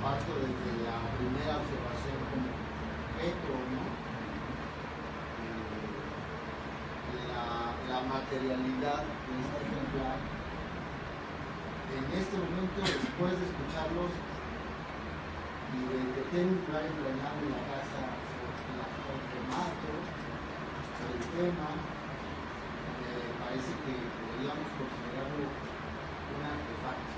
parto desde la primera observación como retro, ¿no? La materialidad de este ejemplar. En este momento, después de escucharlos y de que tiene un lugar impregnado en la casa, el formato, el tema, me parece que podríamos considerarlo un artefacto.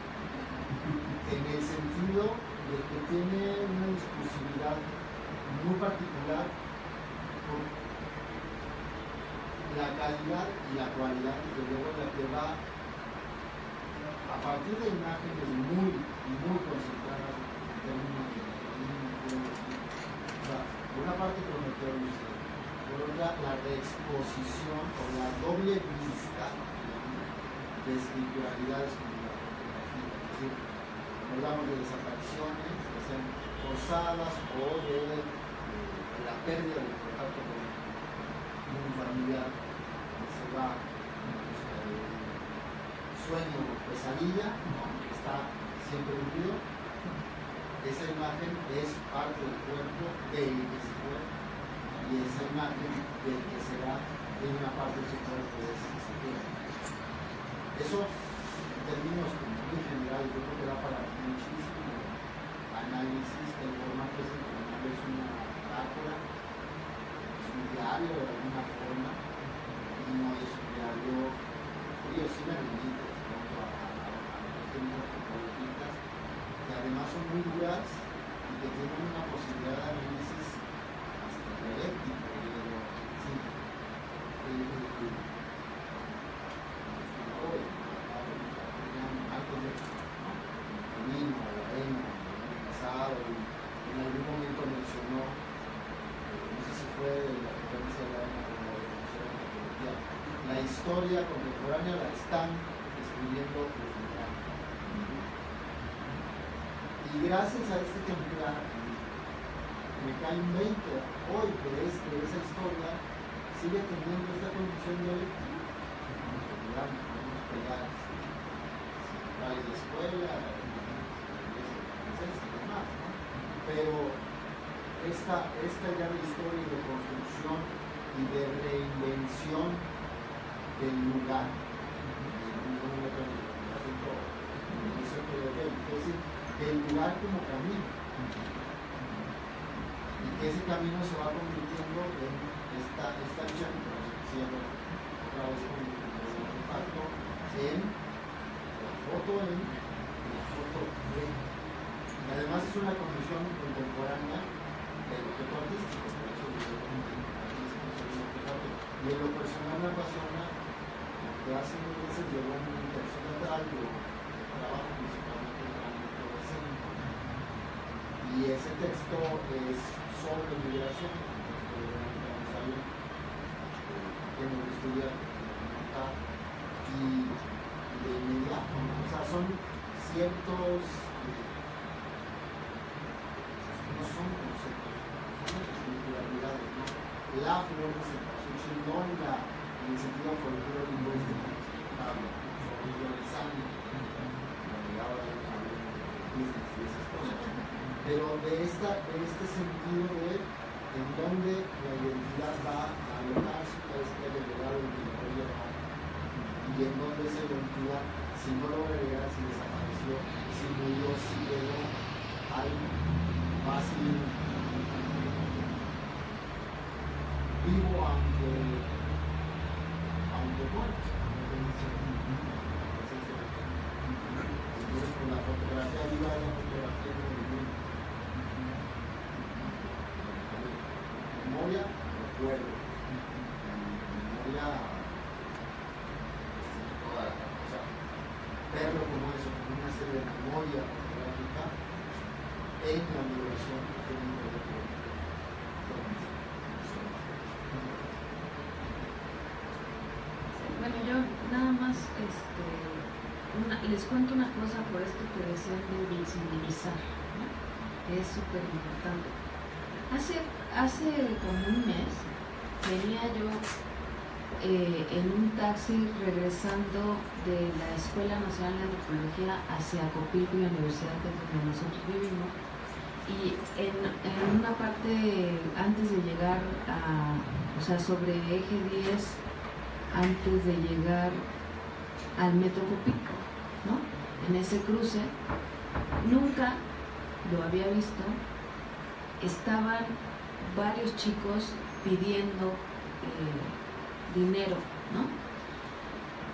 En el sentido de que tiene una exclusividad muy particular por la calidad y la cualidad que luego la que va a partir de imágenes muy concentradas en términos de o sea, por una parte Prometeo Lucero, por otra la reexposición o la doble vista de escrituralidades como la fotografía, es decir, hablamos de desapariciones, que sean forzadas o de la pérdida del contacto con un familiar que se va sueño o pesadilla, ¿no? Que está siempre hundido. Esa imagen es parte del cuerpo del que se fue y esa imagen del que se va es una parte de su cuerpo de ese que se queda. Eso en términos muy generales yo creo que da para muchísimo análisis. El formato es una metáfora, es un diario de alguna forma y no es un diario frío, sí me remite a cuestiones antropológicas que además son muy duras y que tienen una posibilidad de análisis hasta dialéctico, sí. En algún momento mencionó, no sé si fue de la referencia de la antropología, la historia contemporánea la están escribiendo los mexicanos. Y gracias a este ejemplar me cae un 20 hoy que esa historia sigue teniendo esta condición de lectura. Podemos pegar vale de escuela, y demás, ¿no? Pero es esta gran historia de construcción y de reinvención del lugar, del lugar como camino, y que ese camino se va convirtiendo en esta visión, siendo otra vez con el artefacto, en la foto en y la foto en. Y además es una condición contemporánea del objeto artístico, por eso y en lo personal me apasiona que hace unos meses llegó un texto teatral, yo trabajo principalmente en el ámbito escénico, y ese texto es sobre migración, que me estudia y de inmediato, o sea, son ciertos, no son conceptos, son espiritualidades, ¿no? La flor de cempasúchil, no en el sentido folclórico lingüístico, folclorizando, ahora hablo de business y esas cosas, pero de este sentido de en donde la identidad va a alojarse, a este legado en que debería llegar, y en donde esa identidad, si no logra llegar, si desapareció, si murió, si quedó algo más vivo aunque muerto. Entonces con la fotografía viva es la fotografía de memoria, recuerdo, memoria, toda, o sea, verlo como eso, como una serie de memoria fotográfica en la migración que tiene que ver con Bueno, yo nada más les cuento una cosa por esto que decían de visibilizar, ¿no? Que es súper importante. Hace como un mes venía yo en un taxi regresando de la Escuela Nacional de Antropología hacia Copilco y Universidad, que es donde nosotros vivimos, y en una parte antes de llegar o sea, sobre eje 10, antes de llegar al Metro Copilco, ¿no? En ese cruce, nunca lo había visto, estaban varios chicos pidiendo dinero, ¿no?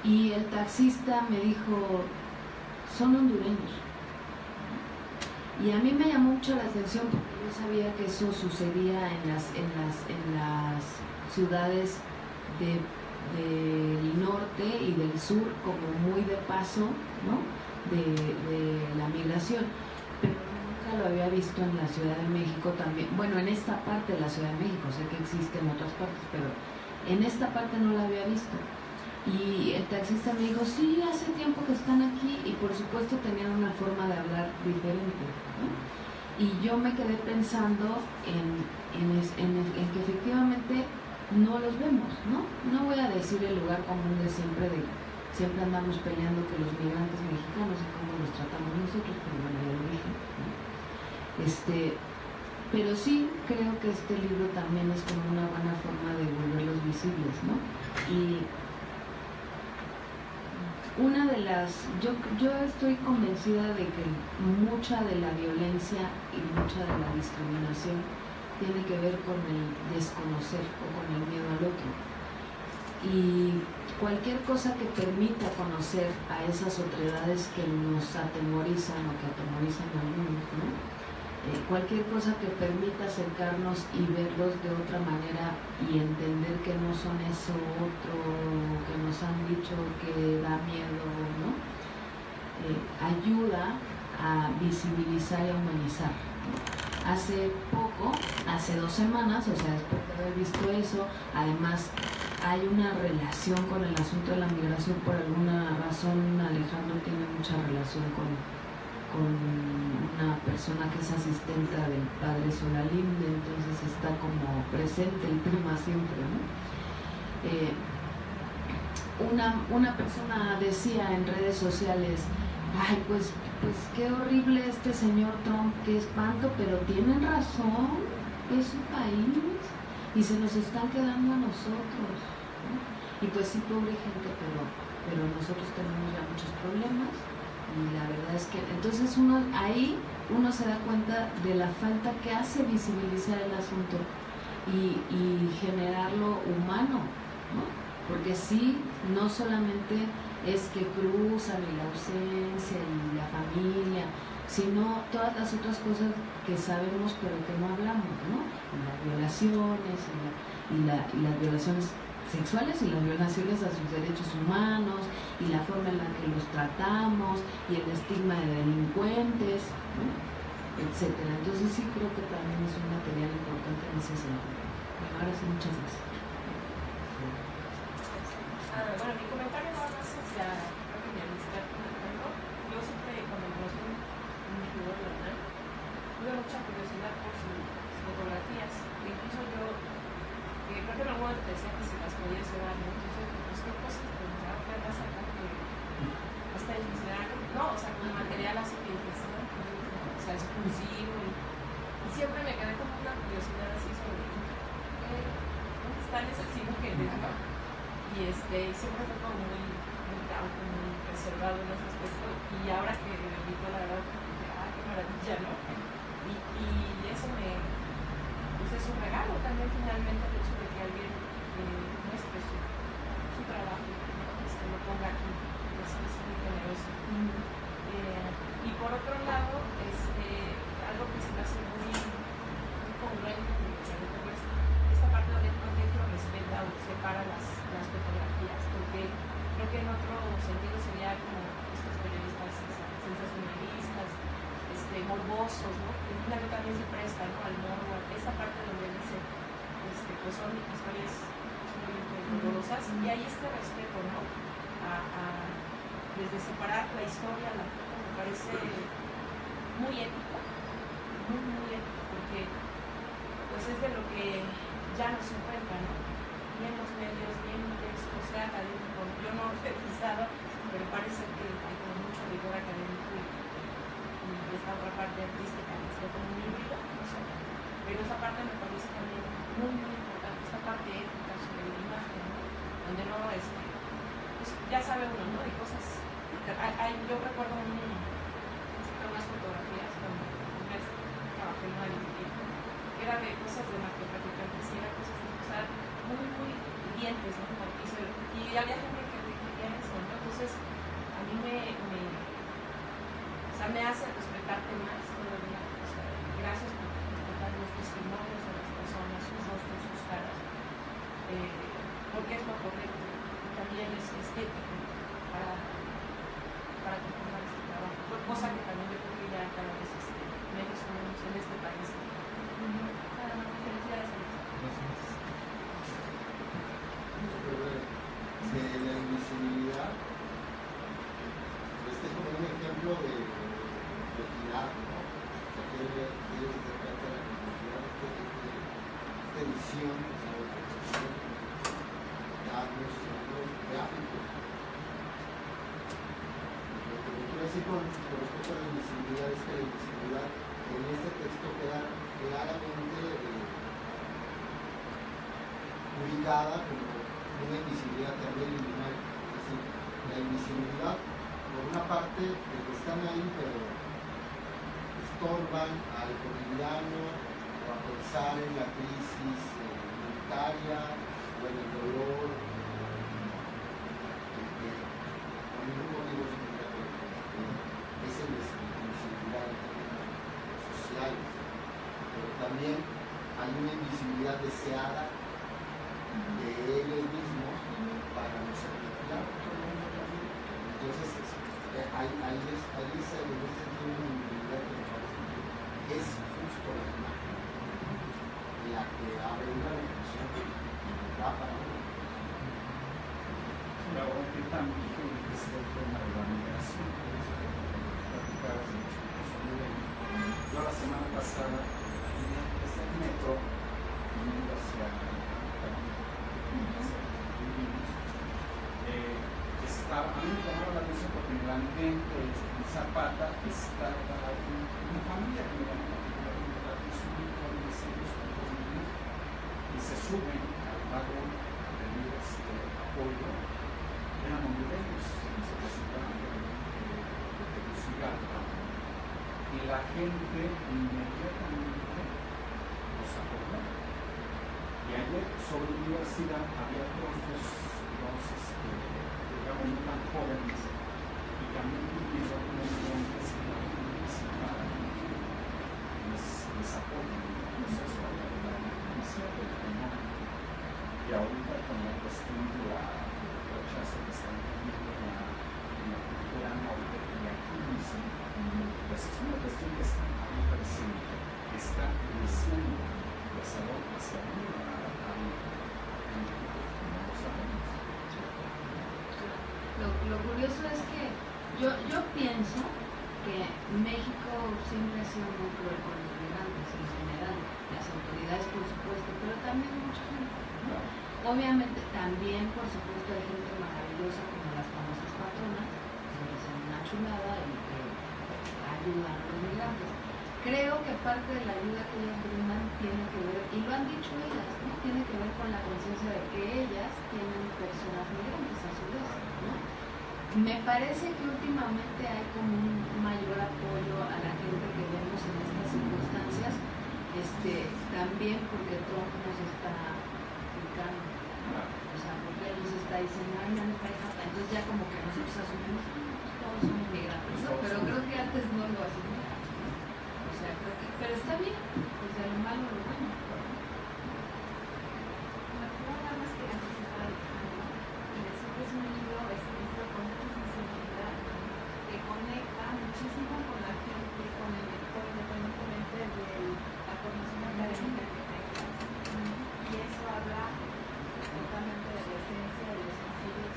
Y el taxista me dijo, son hondureños. Y a mí me llamó mucho la atención porque yo sabía que eso sucedía en las ciudades del norte y del sur, como muy de paso, ¿no? de la migración, pero nunca lo había visto en la Ciudad de México también. Bueno, en esta parte de la Ciudad de México, sé que existe en otras partes, pero en esta parte no la había visto. Y el taxista me dijo, sí, hace tiempo que están aquí, y por supuesto tenían una forma de hablar diferente, ¿no? Y yo me quedé pensando en que efectivamente no los vemos, ¿no? No voy a decir el lugar común de siempre andamos peleando que los migrantes mexicanos y cómo los tratamos nosotros, pero bueno, ya lo dije, ¿no? Pero sí creo que este libro también es como una buena forma de volverlos visibles, ¿no? Y una de las, yo estoy convencida de que mucha de la violencia y mucha de la discriminación tiene que ver con el desconocer o con el miedo al otro. Y cualquier cosa que permita conocer a esas otredades que nos atemorizan o que atemorizan a algunos, ¿no? Cualquier cosa que permita acercarnos y verlos de otra manera y entender que no son eso otro que nos han dicho que da miedo, ¿no? Ayuda a visibilizar y a humanizar, ¿no? Hace 2 semanas, o sea, después de haber visto eso, además hay una relación con el asunto de la migración. Por alguna razón Alejandro tiene mucha relación con una persona que es asistenta del padre Solalinde, entonces está como presente el tema siempre, ¿no? Una persona decía en redes sociales, ay, pues qué horrible este señor Trump, qué espanto, pero tienen razón, es su país y se nos están quedando a nosotros, ¿no? Y pues sí, pobre gente, pero nosotros tenemos ya muchos problemas y la verdad es que entonces ahí uno se da cuenta de la falta que hace visibilizar el asunto y generarlo humano, ¿no? Porque sí, no solamente es que cruzan y la ausencia y la familia, sino todas las otras cosas que sabemos pero que no hablamos, ¿no? Y las violaciones y las violaciones sexuales y las violaciones a sus derechos humanos y la forma en la que los tratamos y el estigma de delincuentes, ¿no? Etcétera. Entonces sí creo que también es un material importante en ese sentido. Bueno, ahora sí, muchas gracias. Bueno, mi comentario nada más es ya, creo que mi amistad con el pueblo. Yo siempre, cuando conocí un jugador de la UNAM, tuve mucha curiosidad por sus fotografías. Incluso yo, que creo que en algún momento te decía que si las podías llevar, ¿no? Entonces, pues qué cosas pensaba que vas a sacar que hasta el diccionario, no, o sea, con material así que dices, o sea, exclusivo. Y siempre me quedé con una curiosidad así sobre dónde están esas imágenes, ¿no? Y siempre fue como muy cauto, muy reservado en ese aspecto. Y ahora que me invitó, la verdad, dije, qué maravilla, ¿no? Y eso pues es un regalo también finalmente el hecho de que alguien muestre su trabajo, ¿no? Lo ponga aquí, es muy generoso. Y por otro lado, algo que se me hace muy congruente con lo que es esta parte donde no respeta o separa las fotografías, porque creo que en otro sentido sería como estos periodistas sensacionalistas, morbosos, ¿no? Que finalmente también se presta, ¿no? Al morbo, esta parte donde dice, pues son historias sumamente dolorosas, y hay este respeto, ¿no? Desde separar la historia, la foto, me parece muy ético, muy ético, porque pues es de lo que ya no se encuentra, ¿no? Ni en los medios, ni en un texto, sea académico. Yo no he revisado, pero parece que hay como mucho rigor académico y esta otra parte artística, que sea como un híbrido, no sé. Pero esa parte me parece también muy, muy importante, esta parte ética sobre la imagen, ¿no? Donde no, pues ya sabe uno, ¿no? Hay cosas, yo recuerdo unas fotografías cuando trabajé en una biblioteca, que era de cosas de narcotraficantes y eran cosas de usar muy, muy hirientes, ¿no? Y había gente que quería eso, ¿no? Entonces, a mí me hace respetarte más todavía, o sea, gracias por respetar los testimonios de las personas, sus rostros, sus caras, porque es lo correcto, también es ético para conformar este trabajo, cosa que también yo creo que ya cada vez menos o menos en este país. Felicidades. De la invisibilidad, este es como un ejemplo de equidad, ¿no? O sea, quiere acercarte a la invisibilidad, esta edición, o sea, de muchos ejemplos gráficos. Lo que quiero decir con respecto a la invisibilidad es que la invisibilidad en este texto queda claramente ubicada como una invisibilidad también liminal. Es decir, la invisibilidad, por una parte, están ahí, pero estorban al cotidiano o a pensar en la crisis humanitaria o en el dolor, por ningún motivo es la invisibilidad en términos sociales, pero también hay una invisibilidad deseada de ellos mismos para no ser vigilados. Entonces, ahí es en ese sentido una invisibilidad que me parece que es justo la imagen la que abre una reflexión que da para una reflexión. Ahora, ¿qué tan vigente es el tema de la migración? Platicabas de mucho. Yo la semana pasada desde el metro viniendo hacia a mí me llamaba la atención porque en el andén de Zapata estaba una familia que me llamó particularmente la atención con diseños con dos se suben al vagón a pedir apoyo, eran hondureños, se presentaban de Tegucigalpa, y la gente inmediatamente los apoyó. Y ayer sobre la universidad había dos digamos, no tan jóvenes, y también pidieron un que se la universidad les apoya en el proceso de la inicia del fenómeno. Y ahorita con la cuestión de del rechazo que están teniendo en la cultura norte y aquí mismo, pues es una cuestión que está ahí presente, que está creciendo hacia arriba, no lo sabemos. Lo curioso es que yo pienso que México siempre ha sido muy cruel con los migrantes en general, las autoridades por supuesto, pero también mucha gente, ¿no? Obviamente también por supuesto hay gente maravillosa como las famosas patronas, que son una chulada y que ayudan a los migrantes. Creo que parte de la ayuda que ellas brindan tiene que ver, y lo han dicho ellas, ¿no? Tiene que ver con la conciencia de que ellas tienen personas migrantes a su vez, ¿no? Me parece que últimamente hay como un mayor apoyo a la gente que vemos en estas circunstancias, también porque Trump nos está picando, o sea, porque él nos está diciendo, ay, no me trae jata, entonces ya como que nosotros asumimos, todos somos migrantes, ¿no? Pero creo que antes no lo hacíamos. O sea, creo que, pero está bien, pues de lo malo lo bueno. Nada más que anticipar, y decir que es un libro escrito con mucha sensibilidad, que conecta muchísimo con la gente, con el lector, independientemente de la formación académica que tengas. Y eso habla totalmente de la esencia de los estudios